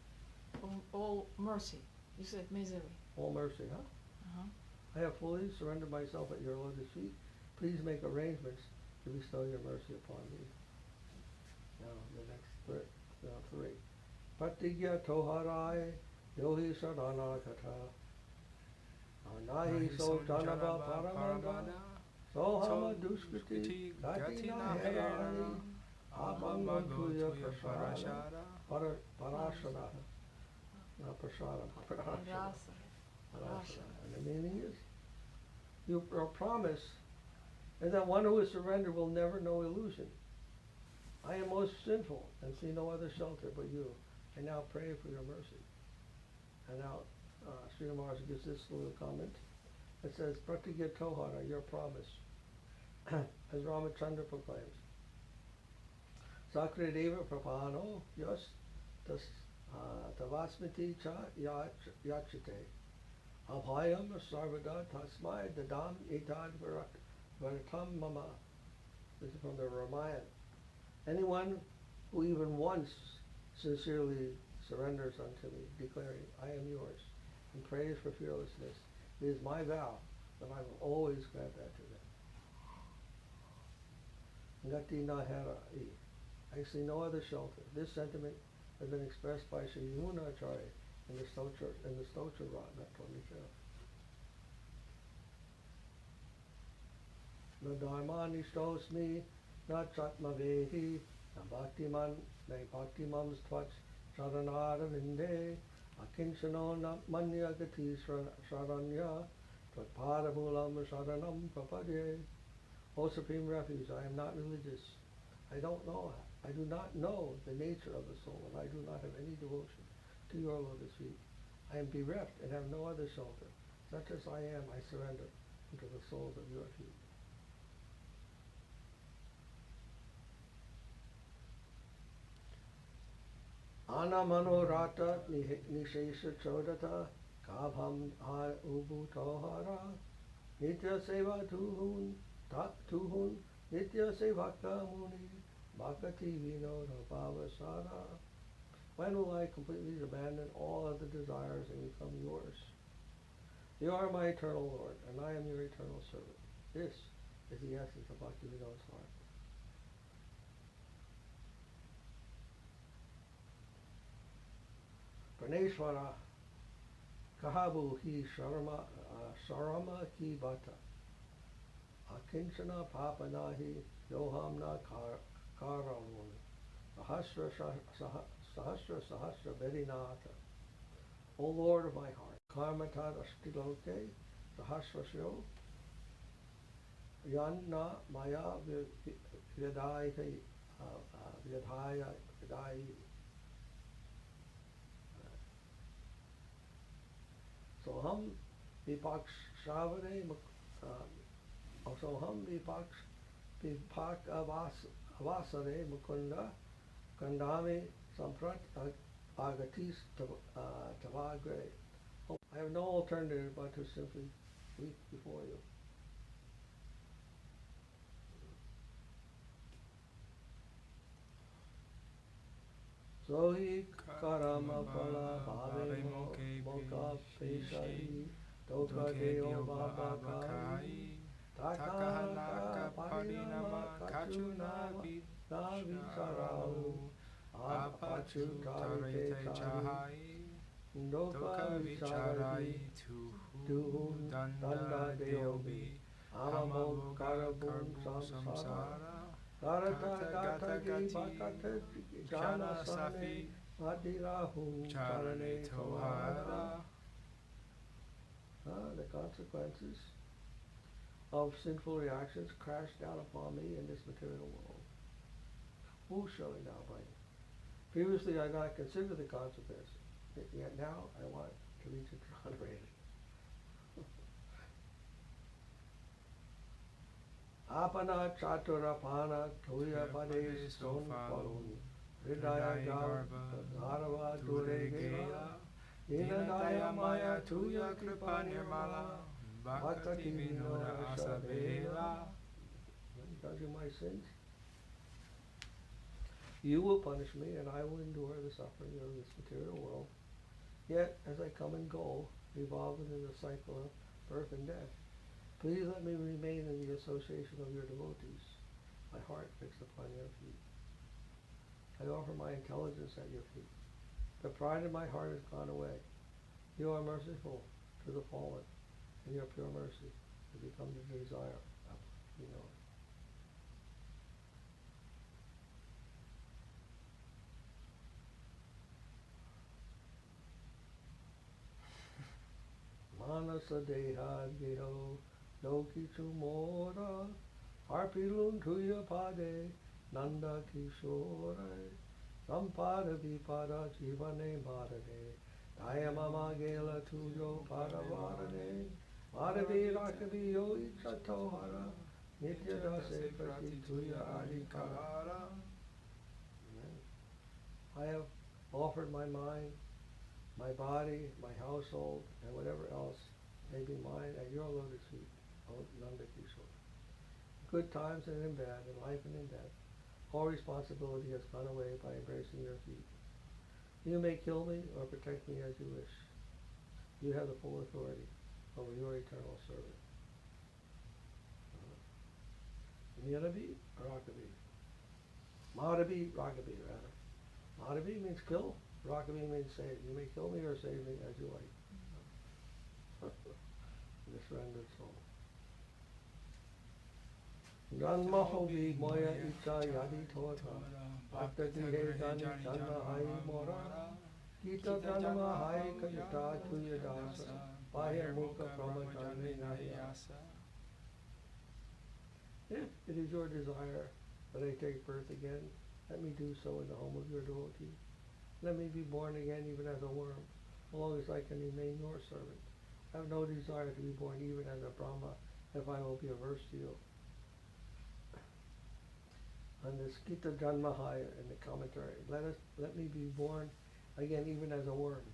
All mercy. You said misery. All mercy, huh? Uh-huh. I have fully surrendered myself at your lotus feet. Please make arrangements to bestow your mercy upon me. Now, the next three. Patigya toharai yohi sadhana kata. Nahi so janaba paramanda. Sohama dushkriti gatina herani. Apangantuya prasada. Parashana. Not prasada. Parashana. And the meaning is, your promise is that one who is surrendered will never know illusion. I am most sinful and see no other shelter but you. I now pray for your mercy. And now Sri Maharaj gives this little comment. It says, Pratigya Tohara, your promise, as Ramachandra proclaims. Sakrideva Prapano Yas Tavasmiti Cha Yachite. Abhayam Sarvada Tasmai Dadam Etad Varatam Mama. This is from the Ramayana. Anyone who even once sincerely surrenders unto me, declaring, I am yours, and prays for fearlessness, it is my vow that I will always grant that to them. Gati Nahara. I see no other shelter. This sentiment has been expressed by Sri Munacharya in the Stotra Ratna 25. Na dharmani stosmi, na chatmavehi, na bhaktimam tvach sharanara vinde, akinchano na manyagati sharanya, tvatpadamulam sharanam papadye. O Supreme Refuge, I am not religious. I do not know the nature of the soul, and I do not have any devotion to your lotus feet. I am bereft and have no other shelter. Such as I am, I surrender into the soles of your feet. Anamanorata nishesha chodata kabham ha ubu tohara nitya seva tuhun nitya sevaka muni bhakati vinoda bhavasara. When will I completely abandon all other desires and become yours? You are my eternal Lord, and I am your eternal servant. This is the essence of Bhakti Vinod's heart. Praneshwara Kahabu hi Sharama ki bata Akinchana Papanahi Yohamna Karaluni Sahasra Sahasra Vedinata. O Lord of my heart, Karmatad Ashtiloke Sahasrasyo Yanna Maya Vyadaya Vyadhaya Vyadai Soham Vipakshravane Soham Vipak Avasare Mukunda Kandami Samprat Agatis Tavagre. I have no alternative but to simply weep before you. Sohi karama pala bhave moka peshahi toka deo baba kai takanaka parinama kachuna navisarau apachu tarite chahai doka vicharai tuhun danda deobi amamo karabum samsara Karata gata gi bhakata jana sane adirahu charane tohara. The consequences of sinful reactions crash down upon me in this material world. Who shall I now bring? Previously I did not consider the consequences, yet now I want to be exonerated. Apana chaturapana tuya pade son palun hridaya garva dure gela dinadaya maya tuya kripa nirmala bhakti vinoda asavela. Because of my sins, you will punish me and I will endure the suffering of this material world. Yet, as I come and go, revolving in the cycle of birth and death, please let me remain in the association of your devotees, my heart fixed upon your feet. I offer my intelligence at your feet. The pride in my heart has gone away. You are merciful to the fallen, and your pure mercy has become the desire of Manasa deha geho lokichu mora harpilun tuya pade nanda kishore sampada vipada jivane madane daya mama gela tuyo padavarane madavi rakaviyo ichatohara nitya dase prati tuya adhikara. I have offered my mind, my body, my household, and whatever else may be mine at your lotus feet, O Nanda Kishore. In good times and in bad, in life and in death, all responsibility has gone away by embracing your feet. You may kill me or protect me as you wish. You have the full authority over your eternal servant. Madhavi or Rakavi? Madhavi, Rakavi rather. Madhavi means kill. Rakavi means save. You may kill me or save me as you like. The surrendered soul. Janmahovi moya icha yadi thota bhakta dihe jani janma hai mora kita janma hai kajita tuya dasa bahya mukha brahmacharya nayasa. If it is your desire that I take birth again, let me do so in the home of your devotee. Let me be born again even as a worm, as long as I can remain your servant. I have no desire to be born even as a Brahma if I will be averse to you. On this Gita Janmahaya in the commentary, let me be born again even as a worm.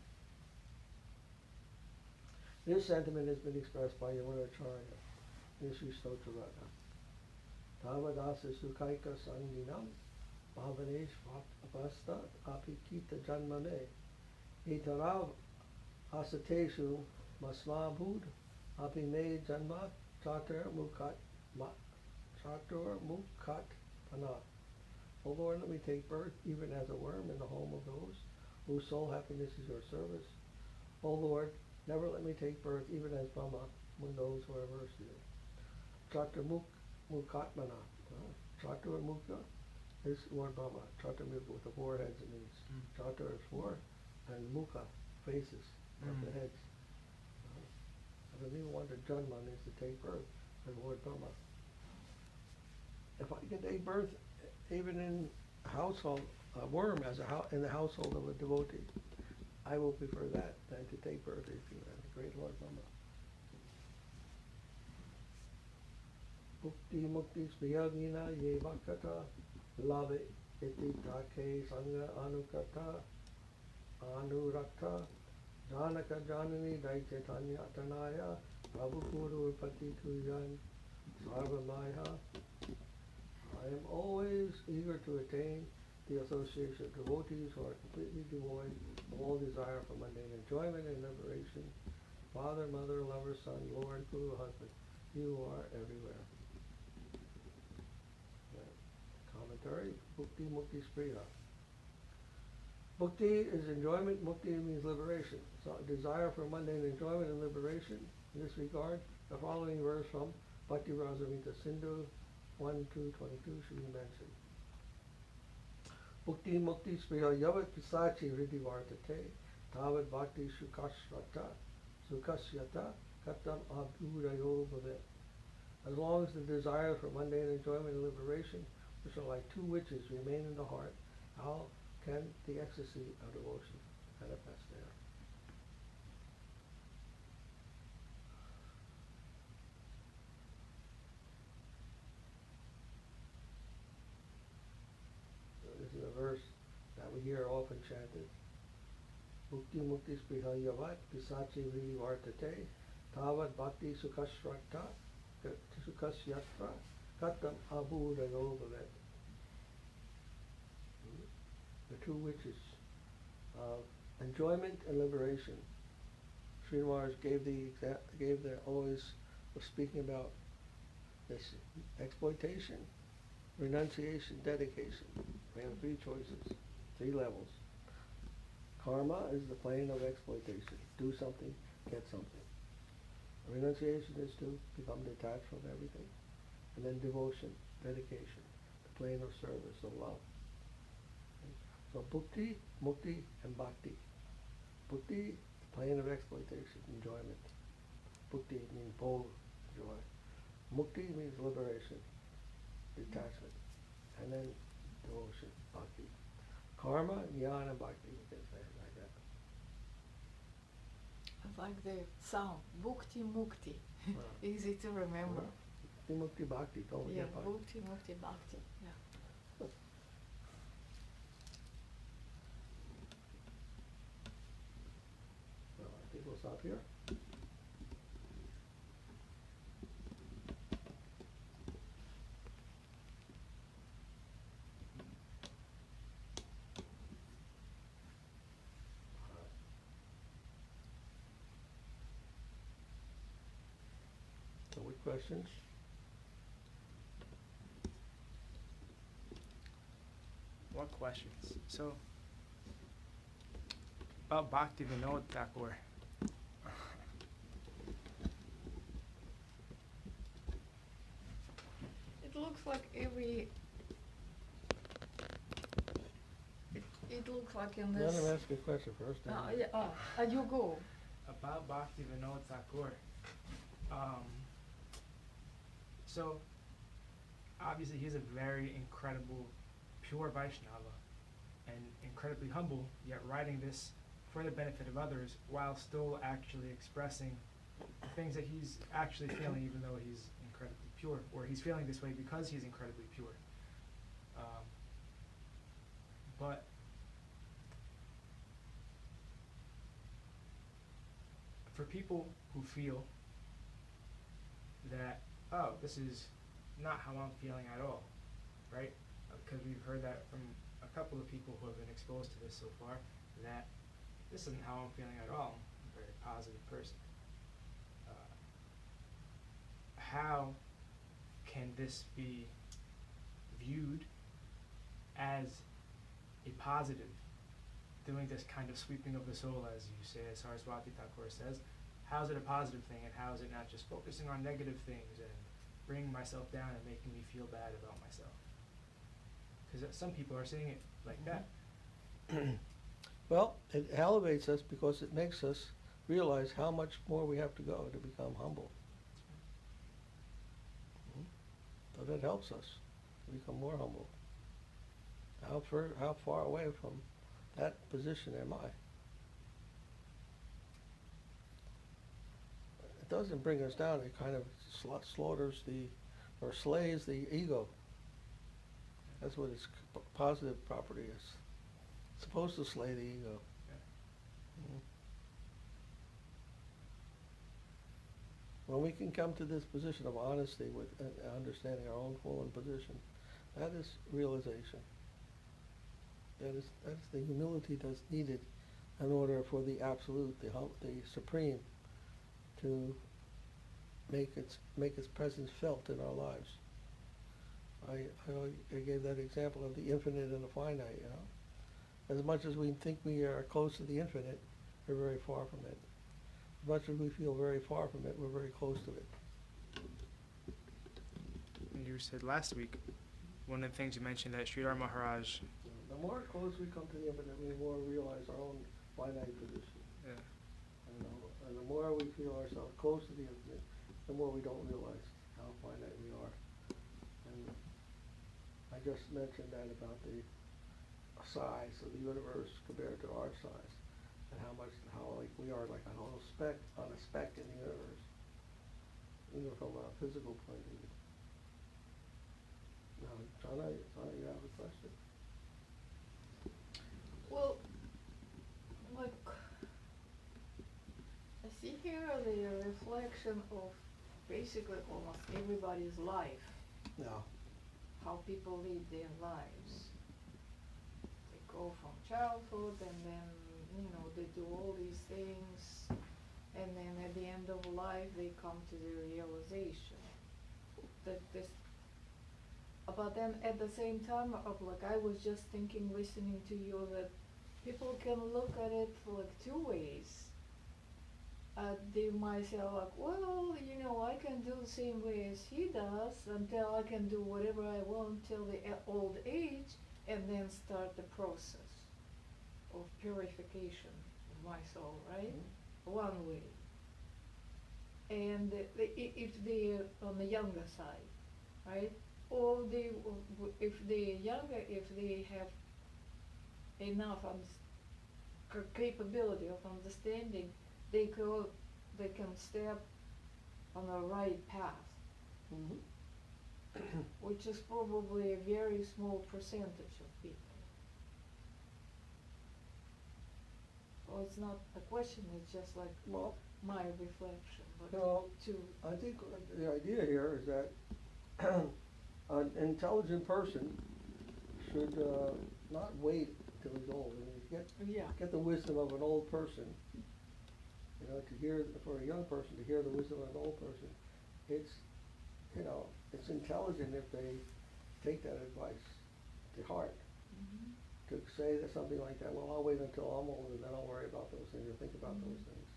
This sentiment has been expressed by Yamunacharya in Sri Stotrarata. Tavadasa Sukhaika Sandinam Bhavanesh Avasta Apikita Janmame Etarav Asateshu Masmabhud Apime Janma Chatur Mukhat Panat. O Lord, let me take birth even as a worm in the home of those whose sole happiness is your service. O Lord, never let me take birth, even as Brahma, among those who are averse to you. Mukhatmana. Chatra Mukha is Lord Brahma. Chatra Mukha with the four heads it means. Chatra is four, and Mukha, faces, of the heads. I don't even want to Janma means to take birth as Lord Brahma. If I can take birth even in a household, a worm as in the household of a devotee, I will prefer that than to take birth as the great Lord Brahma. Bhakti mukti smiyagina ye vakata lave iti take sanga anukata anurakta janaka janani daitya tanaya prabhu guru pati tujan sarvamaya. I am always eager to attain the association of devotees who are completely devoid of all desire for mundane enjoyment and liberation. Father, mother, lover, son, Lord, Guru, husband, you are everywhere. Commentary, Bhakti Mukti Spriya. Bhakti is enjoyment, Mukti means liberation. So desire for mundane enjoyment and liberation. In this regard, the following verse from Bhakti Rasamrita Sindhu 1:222 should be mentioned. Bhakti Mukti Spriya Yavat Pisachi Riddhi Vartate Tavat Bhakti Sukasyata Katam Abhurayo Bhavet. As long as the desire for mundane enjoyment and liberation, which are like two witches, remain in the heart, how can the ecstasy of devotion manifest there? So this is a verse that we hear often chanted. Bhakti Mukti Spriha Yavat Pisachi Vritti Vartate Tavat Bhakti Sukasyatra Katam Abhurayo Bhavet. The two witches of enjoyment and liberation. Srinivas gave the always was speaking about this exploitation, renunciation, dedication. We have three choices, three levels. Karma is the plane of exploitation. Do something, get something. Renunciation is to become detached from everything. And then devotion, dedication, the plane of service, of love. So bhakti, mukti, and bhakti. Bhakti, the plane of exploitation, enjoyment. Bhakti means bold joy. Mukti means liberation, detachment. And then devotion, bhakti. Karma, jnana, bhakti, you can say it like that. I like the sound. Bhakti Mukti. Easy to remember. Bhakti, mukti, bhakti. Don't Yeah, forget bhakti. Bhakti Mukti Bhakti. Yeah. Well, I think we'll stop here. So what questions? What questions? So, about Bhakti Vinod Thakur. It looks like it looks like in this. Let him ask a question first. You go. About Bhakti Vinod Thakur. So, obviously he's a very incredible, pure Vaishnava, and incredibly humble, yet writing this for the benefit of others, while still actually expressing the things that he's actually feeling, even though he's incredibly pure, or he's feeling this way because he's incredibly pure. But for people who feel that, oh, this is not how I'm feeling at all, right? Because we've heard that from a couple of people who have been exposed to this so far, that this isn't how I'm feeling at all. I'm a very positive person. How can this be viewed as a positive doing this kind of sweeping of the soul, as you say, as Saraswati Thakur says, how is it a positive thing, and how is it not just focusing on negative things and bringing myself down and making me feel bad about myself? Because some people are seeing it like that. Well, it elevates us because it makes us realize how much more we have to go to become humble. So that helps us to become more humble. How far away from that position am I? It doesn't bring us down. It kind of slaughters or slays the ego. That's what its positive property is. It's supposed to slay the ego. When we can come to this position of honesty with understanding our own fallen position, that is realization. That's the humility that's needed in order for the absolute, the supreme, to make its presence felt in our lives. I gave that example of the infinite and the finite. As much as we think we are close to the infinite, we're very far from it. As much as we feel very far from it, we're very close to it. And you said last week, one of the things you mentioned that Sridhar Maharaj. The more close we come to the infinite, the more we realize our own finite position. Yeah. And the more we feel ourselves close to the infinite, the more we don't realize how finite we are. And I just mentioned that about the size of the universe compared to our size, and how like we are like a little speck on a speck in the universe, even from a physical point of view. Now, Jana, you have a question? Well, like, I see here the reflection of basically almost everybody's life, No. how people live their lives. They go from childhood and then, they do all these things, and then at the end of life they come to the realization that this. But then at the same time, I was just thinking, listening to you, that people can look at it like two ways. They might say like, well, I can do the same way as he does until I can do whatever I want till the old age, and then start the process of purification of my soul, right? Mm-hmm. One way. And if they're on the younger side, right? Or if they have enough capability of understanding, they can step on the right path, Mm-hmm. which is probably a very small percentage of people. Well, it's not a question, it's just like my reflection. But I think the idea here is that an intelligent person should not wait till he's old. Get the wisdom of an old person. For a young person to hear the wisdom of an old person, it's intelligent if they take that advice to heart. Mm-hmm. To say that something like that, well, I'll wait until I'm old and then I'll worry about those things or think about Mm-hmm. those things.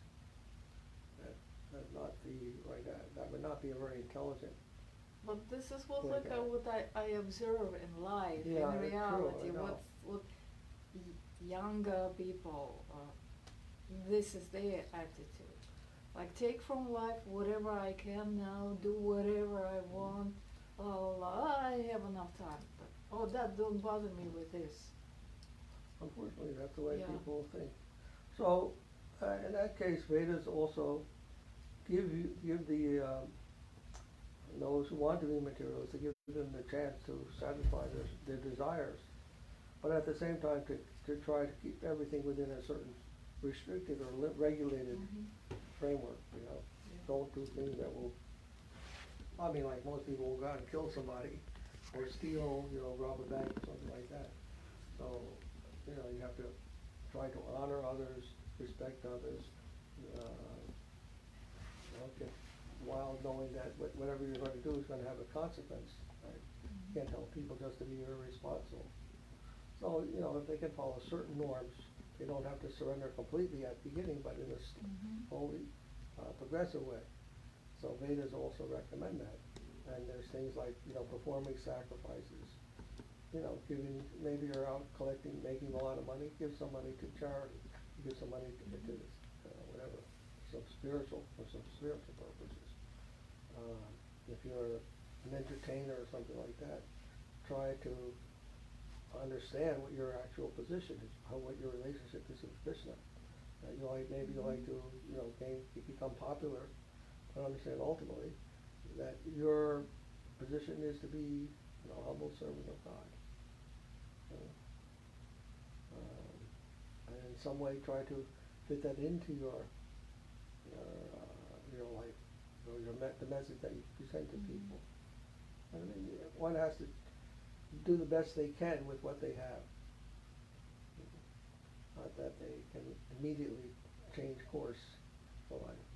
That would not be a very intelligent. But this is what I observe in life, in reality. What younger people, this is their attitude. Like, take from life whatever I can now, do whatever I want. I have enough time. But, that don't bother me with this. Unfortunately, that's the way people think. So, in that case, Vedas also give the those who want to be materialists, to give them the chance to satisfy their desires, but at the same time to try to keep everything within a certain restricted or regulated framework. Don't do things that will. Like most people will go out and kill somebody, or steal, rob a bank or something like that. So, you have to try to honor others, respect others, while knowing that whatever you're going to do is going to have a consequence. Right? You can't tell people just to be irresponsible. So, if they can follow certain norms, You don't have to surrender completely at the beginning, but in a slowly, progressive way. So Vedas also recommend that. And there's things like, performing sacrifices, giving, maybe you're out collecting, making a lot of money, give some money to charity, give some money to this, whatever, for some spiritual purposes. If you're an entertainer or something like that, try to understand what your actual position is, what your relationship is with Krishna. Maybe you like to, become popular, but understand ultimately that your position is to be, a humble servant of God. And in some way try to fit that into your life, or the message that you present to people. I mean, one has to do the best they can with what they have. Not that they can immediately change course for life.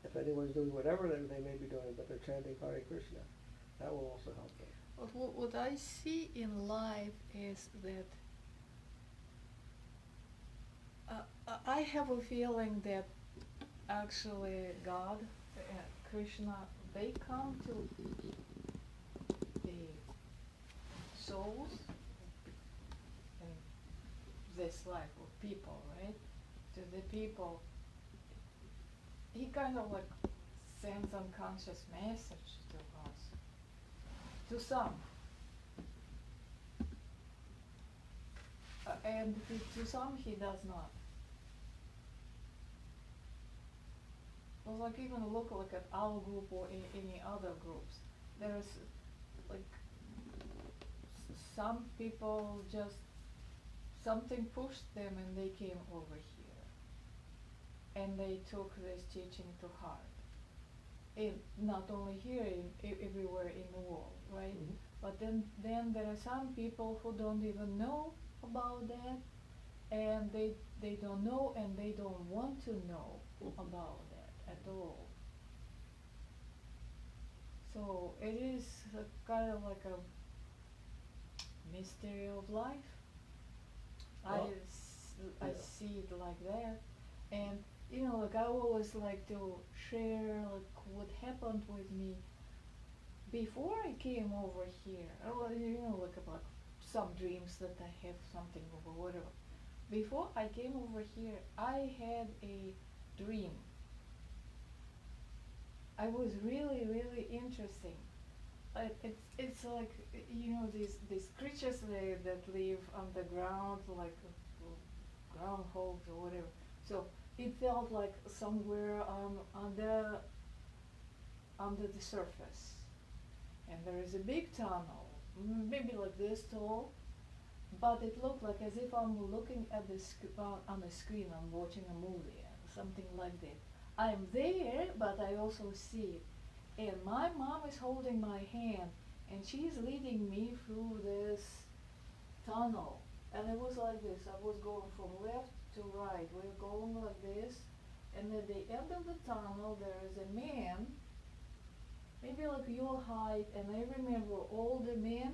If anyone's doing whatever they may be doing, but they're chanting Hare Krishna, that will also help them. But what I see in life is that I have a feeling that actually God, Krishna, they come to the souls in this life of people, right? To the people, he kind of like sends unconscious message to us, to some, and to some he does not. Well, like even look like at our group or any other groups, there's like some people just something pushed them and they came over here and they took this teaching to heart. Not only here, everywhere in the world, right? Mm-hmm. But then there are some people who don't even know about that, and they don't know and they don't want to know about that at all. So it is kind of like a mystery of life. Well, I see it like that, and like I always like to share like what happened with me before I came over here. Like about some dreams that I have something or whatever. Before I came over here, I had a dream. I was really, really interesting. It's like these creatures that live on the ground, like groundhogs or whatever. So it felt like somewhere under the surface, and there is a big tunnel, maybe like this tall, but it looked like as if I'm looking at on the screen. I'm watching a movie, something like that. I'm there, but I also see it. And my mom is holding my hand, and she's leading me through this tunnel. And it was like this. I was going from left to right. We're going like this. And at the end of the tunnel, there is a man, maybe like your height. And I remember older men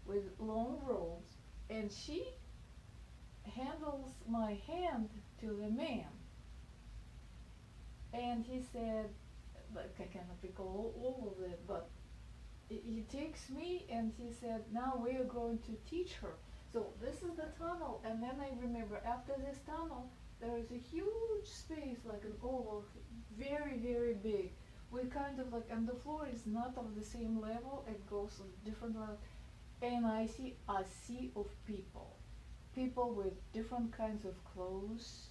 with long robes. And she handles my hand to the man. And he said, like I cannot recall all of it, but he takes me and he said, now we are going to teach her. So this is the tunnel, and then I remember after this tunnel, there is a huge space, like an oval, very, very big. We kind of like, and the floor is not of the same level, it goes on different level. And I see a sea of people with different kinds of clothes,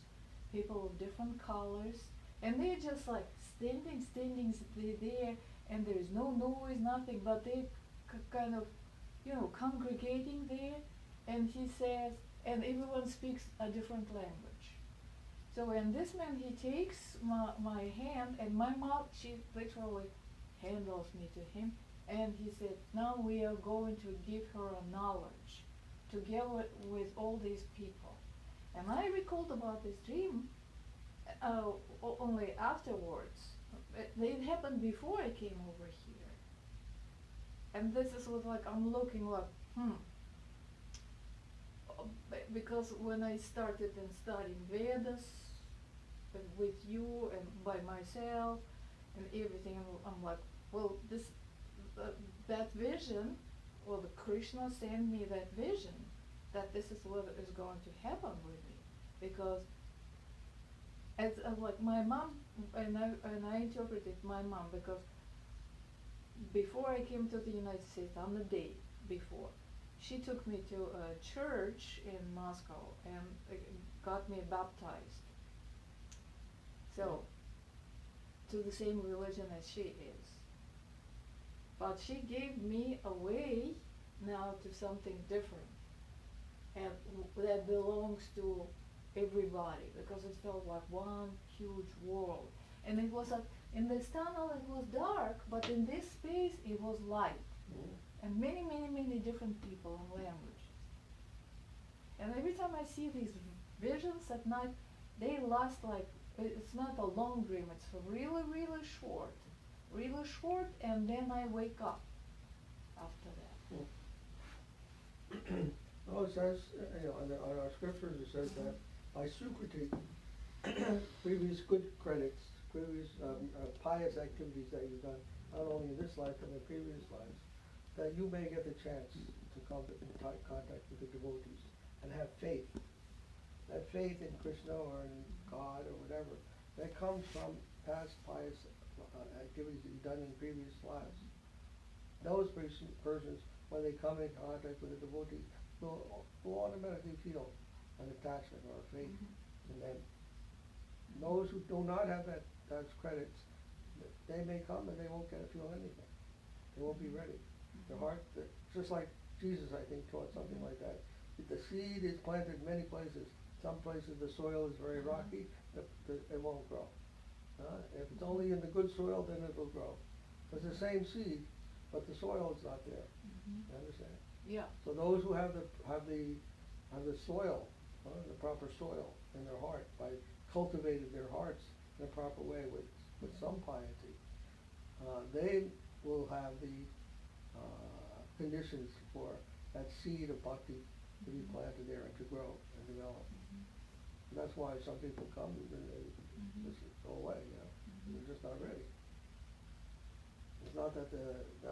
people of different colors, and they're just like standing there, and there is no noise, nothing, but they kind of, congregating there. And he says, and everyone speaks a different language. So when this man, he takes my hand, and my mom, she literally handles me to him, and he said, now we are going to give her a knowledge together with all these people. And I recalled about this dream only afterwards. It happened before I came over here. And this is what like I'm looking like, because when I started in studying Vedas with you and by myself and everything, I'm like, well, this that vision, well, the Krishna sent me that vision that this is what is going to happen with me, because as like my mom, and I interpreted my mom, because before I came to the United States, on the day before, she took me to a church in Moscow and got me baptized. So, to the same religion as she is. But she gave me a way now to something different, and that belongs to everybody, because it felt like one huge world. And it was in this tunnel it was dark, but in this space it was light. And many, many, many different people and languages. And every time I see these visions at night, they last like, it's not a long dream, it's really, really short. Really short, and then I wake up after that. No, it says, on our scriptures, it says that by sukriti, previous good credits, previous pious activities that you've done, not only in this life but in previous lives, that you may get the chance to come in contact with the devotees and have faith. That faith in Krishna or in God or whatever, that comes from past pious activities that you've done in previous lives. Those persons, when they come in contact with a devotee, will automatically feel an attachment or a faith in them. Those who do not have those credits, they may come and they won't feel anything. They won't be ready. Their heart, just like Jesus, I think, taught something like that. If the seed is planted in many places, some places the soil is very rocky, it won't grow. If it's only in the good soil, then it will grow. It's the same seed, but the soil is not there. You understand? Yeah. So those who have the soil, the proper soil in their heart, by cultivating their hearts in a proper way with some piety, they will have the conditions for that seed of bhakti to be planted there and to grow and develop. And that's why some people come and they just go away, They're just not ready. It's not that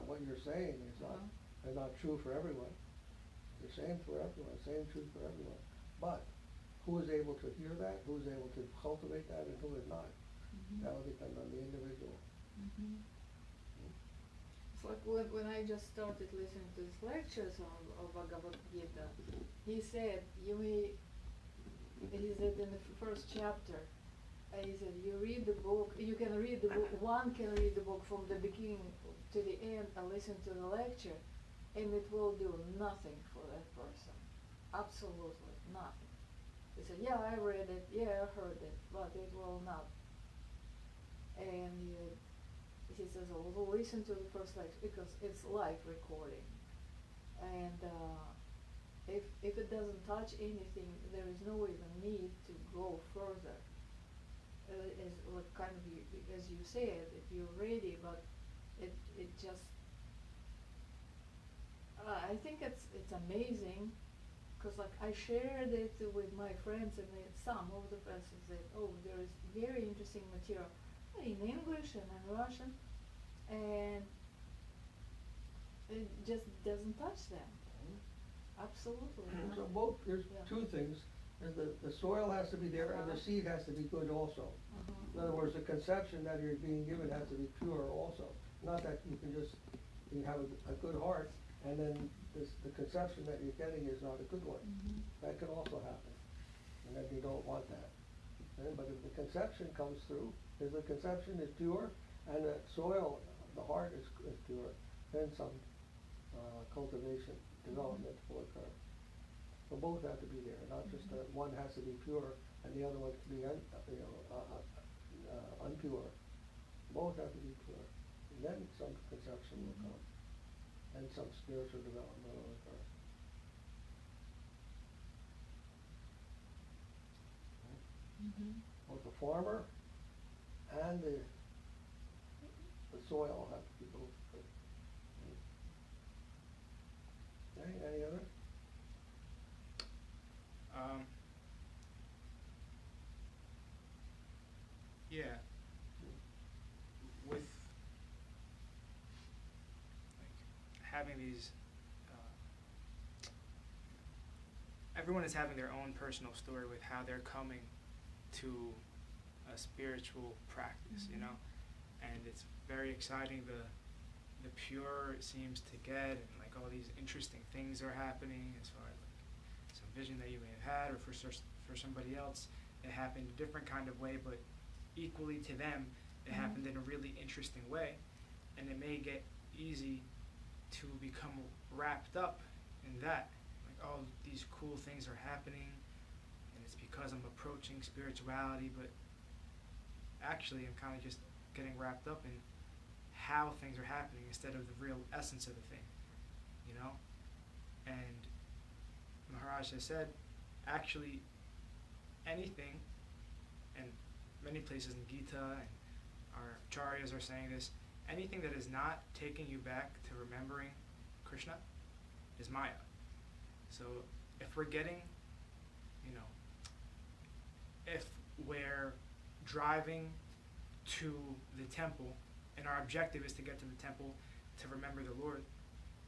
what you're saying is not true for everyone. The same for everyone, same truth for everyone. But who is able to hear that, who is able to cultivate that, and who is not, that will depend on the individual. It's like when I just started listening to his lectures on Bhagavad Gita, he said, he said in the first chapter, he said, you read the book, you can read the book, one can read the book from the beginning to the end and listen to the lecture, and it will do nothing for that person. Absolutely nothing. He said, yeah, I read it, yeah, I heard it, but it will not. And he says, well, listen to the first lecture, because it's live recording. And if it doesn't touch anything, there is no even need to go further. As what kind of as you said, if you're ready, but it just I think it's amazing, because like I shared it with my friends, and some of the friends said, oh, there is very interesting material in English and in Russian, and it just doesn't touch them. Absolutely. So both, there's two things. The soil has to be there, and the seed has to be good also. In other words, the conception that you're being given has to be pure also. Not that you can just have a good heart, and then the conception that you're getting is not a good one. That can also happen, and then you don't want that. But if the conception comes through, if the conception is pure, and the soil, the heart is pure, then some cultivation, development will occur. So both have to be there, not just that one has to be pure and the other one can be unpure. Both have to be pure. And then some conception will come, and some spiritual development will occur. Both the farmer and the soil have to be both good. Okay, any other? Yeah. With like having these, everyone is having their own personal story with how they're coming to a spiritual practice, you know, and it's very exciting. The pure it seems to get, and like all these interesting things are happening as far as like some vision that you may have had, or for somebody else it happened a different kind of way, but equally to them it happened in a really interesting way, and it may get easy to become wrapped up in that, like, oh, these cool things are happening and it's because I'm approaching spirituality, but actually I'm kind of just getting wrapped up in how things are happening instead of the real essence of the thing, you know? And Maharaj has said, actually, anything, and many places in Gita and our acharyas are saying this, anything that is not taking you back to remembering Krishna is Maya. So if we're getting, you know, if we're driving to the temple and our objective is to get to the temple to remember the Lord,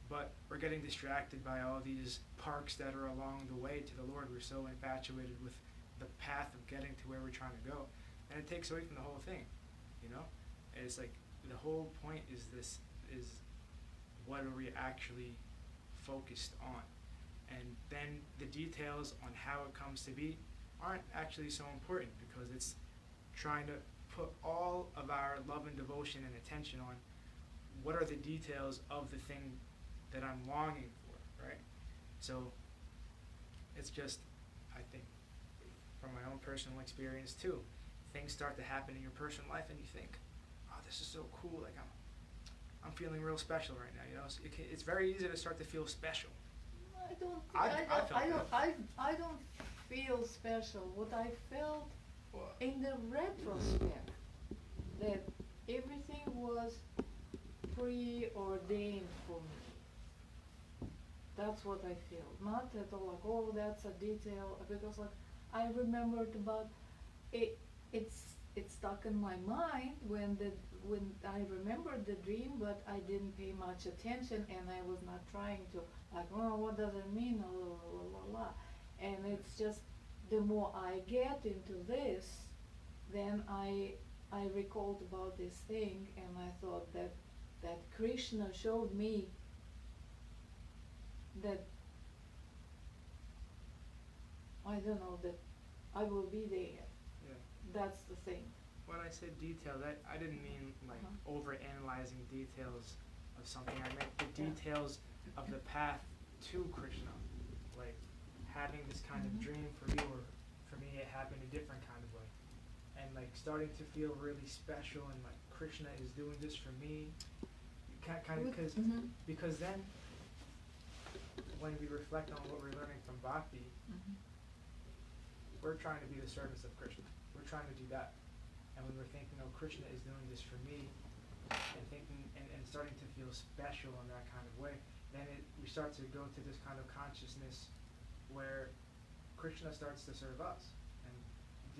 but we're getting distracted by all these parks that are along the way to the Lord, we're so infatuated with the path of getting to where we're trying to go, and it takes away from the whole thing, you know? And it's like the whole point is what are we actually focused on? And then the details on how it comes to be aren't actually so important, because it's trying to put all of our love and devotion and attention on what are the details of the thing that I'm longing for, right? So it's just, I think, from my own personal experience too, things start to happen in your personal life and you think, oh, this is so cool, like I'm feeling real special right now, you know? So it's very easy to start to feel special. I don't feel special. What I felt in the retrospect, that everything was preordained for me. That's what I feel. Not at all like, oh, that's a detail, because like I remembered about it. It's stuck in my mind when I remembered the dream, but I didn't pay much attention, and I was not trying to like, oh, what does it mean? And it's just the more I get into this, then I recalled about this thing, and I thought that Krishna showed me that I don't know, that I will be there. Yeah. That's the thing. When I said detail, that I didn't mean like over-analyzing details of something. I meant the details of the path to Krishna. Like having this kind of dream for you, or for me it happened a different kind of way. And like starting to feel really special, and like Krishna is doing this for me. You can't kind of, because then when we reflect on what we're learning from Bhakti, we're trying to be the servants of Krishna. We're trying to do that. And when we're thinking, oh, Krishna is doing this for me, and thinking and starting to feel special in that kind of way, then we start to go to this kind of consciousness where Krishna starts to serve us. And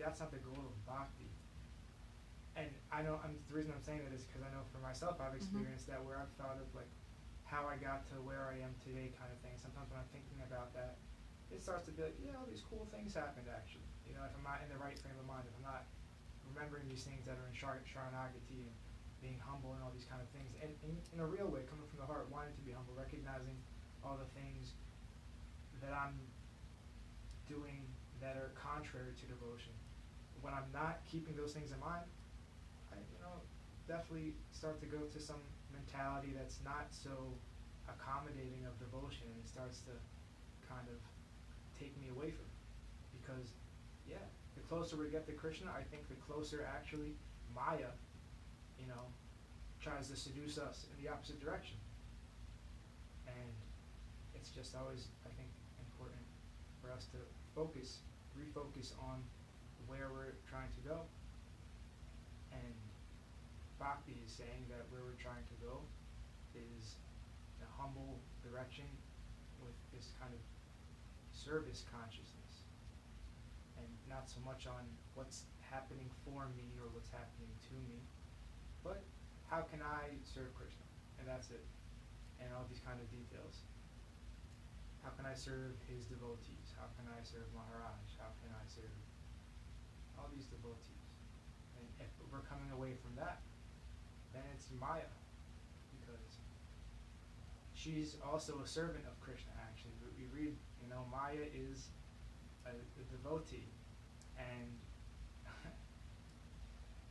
that's not the goal of Bhakti. And I know, the reason I'm saying that is because I know for myself I've experienced that, where I've thought of like how I got to where I am today kind of thing. Sometimes when I'm thinking about that, it starts to be like, yeah, all these cool things happened actually. You know, if I'm not in the right frame of mind, if I'm not remembering these things that are in Sharanagati and being humble and all these kind of things, and in a real way, coming from the heart, wanting to be humble, recognizing all the things that I'm doing that are contrary to devotion. When I'm not keeping those things in mind, I, definitely start to go to some mentality that's not so accommodating of devotion, and it starts to kind of take me away from it. Because, yeah, the closer we get to Krishna, I think the closer actually Maya, tries to seduce us in the opposite direction. And it's just always, I think, important for us to refocus on where we're trying to go. And Bhakti is saying that where we're trying to go is a humble direction with this kind of service consciousness, and not so much on what's happening for me or what's happening to me, but how can I serve Krishna? And that's it. And all these kind of details. How can I serve his devotees? How can I serve Maharaj? How can I serve all these devotees? And if we're coming away from that, then it's Maya, because she's also a servant of Krishna, actually. We read, Maya is a devotee, and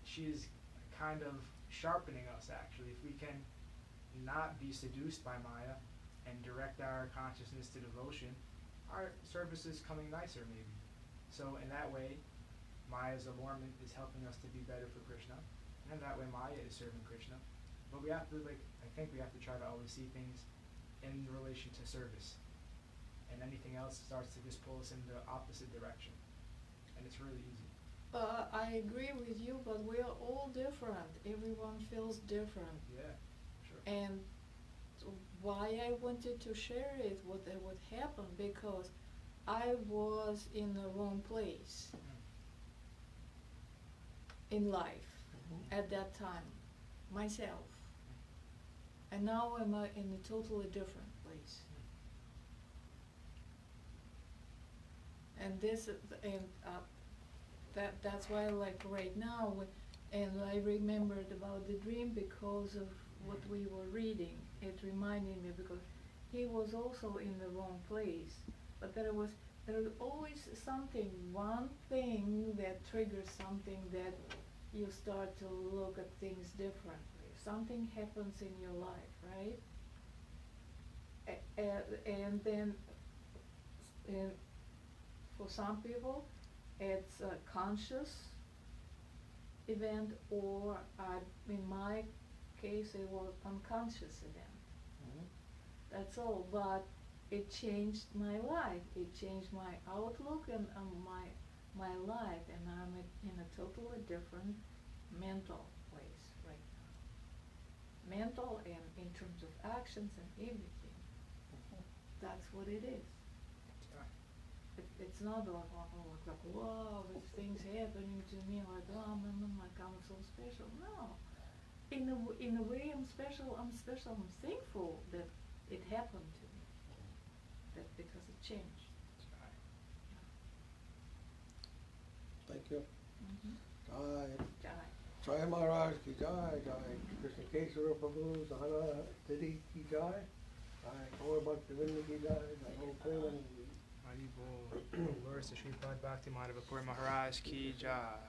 she is kind of sharpening us, actually. If we can not be seduced by Maya and direct our consciousness to devotion, our service is coming nicer, maybe. So in that way, Maya's allurement is helping us to be better for Krishna, and in that way Maya is serving Krishna. But we have to, I think we have to try to always see things in relation to service, and anything else starts to just pull us in the opposite direction, and it's really easy. I agree with you, but we are all different. Everyone feels different. Yeah, sure. And why I wanted to share it, what happened, because I was in the wrong place in life at that time, myself. And now I'm in a totally different place. And that's why, right now, and I remembered about the dream because of what we were reading. It reminded me, because he was also in the wrong place, but there was always one thing that triggers something, that you start to look at things differently. Something happens in your life, right? And then for some people, it's a conscious event, or in my case, it was unconscious event. That's all. But it changed my life. It changed my outlook and my life, and I'm in a totally different mental place right now. Mental and in terms of actions and everything. That's what it is. It's not like wow, this thing's happening to me, like I'm so special. No, in a way I'm special. I'm thankful that it happened to me. That because it changed. Thank you. Jai. Jai. Jai Maharaj ki jai, jai Krishna Kesara Prabhu, Sahana Didi ki jai, jai Gaur Bhaktivinoda ki jai, jai Gaur Premanand ki jai. Haribol. Glories to Sripad Bhakti Madhava Puri Maharaj ki jai.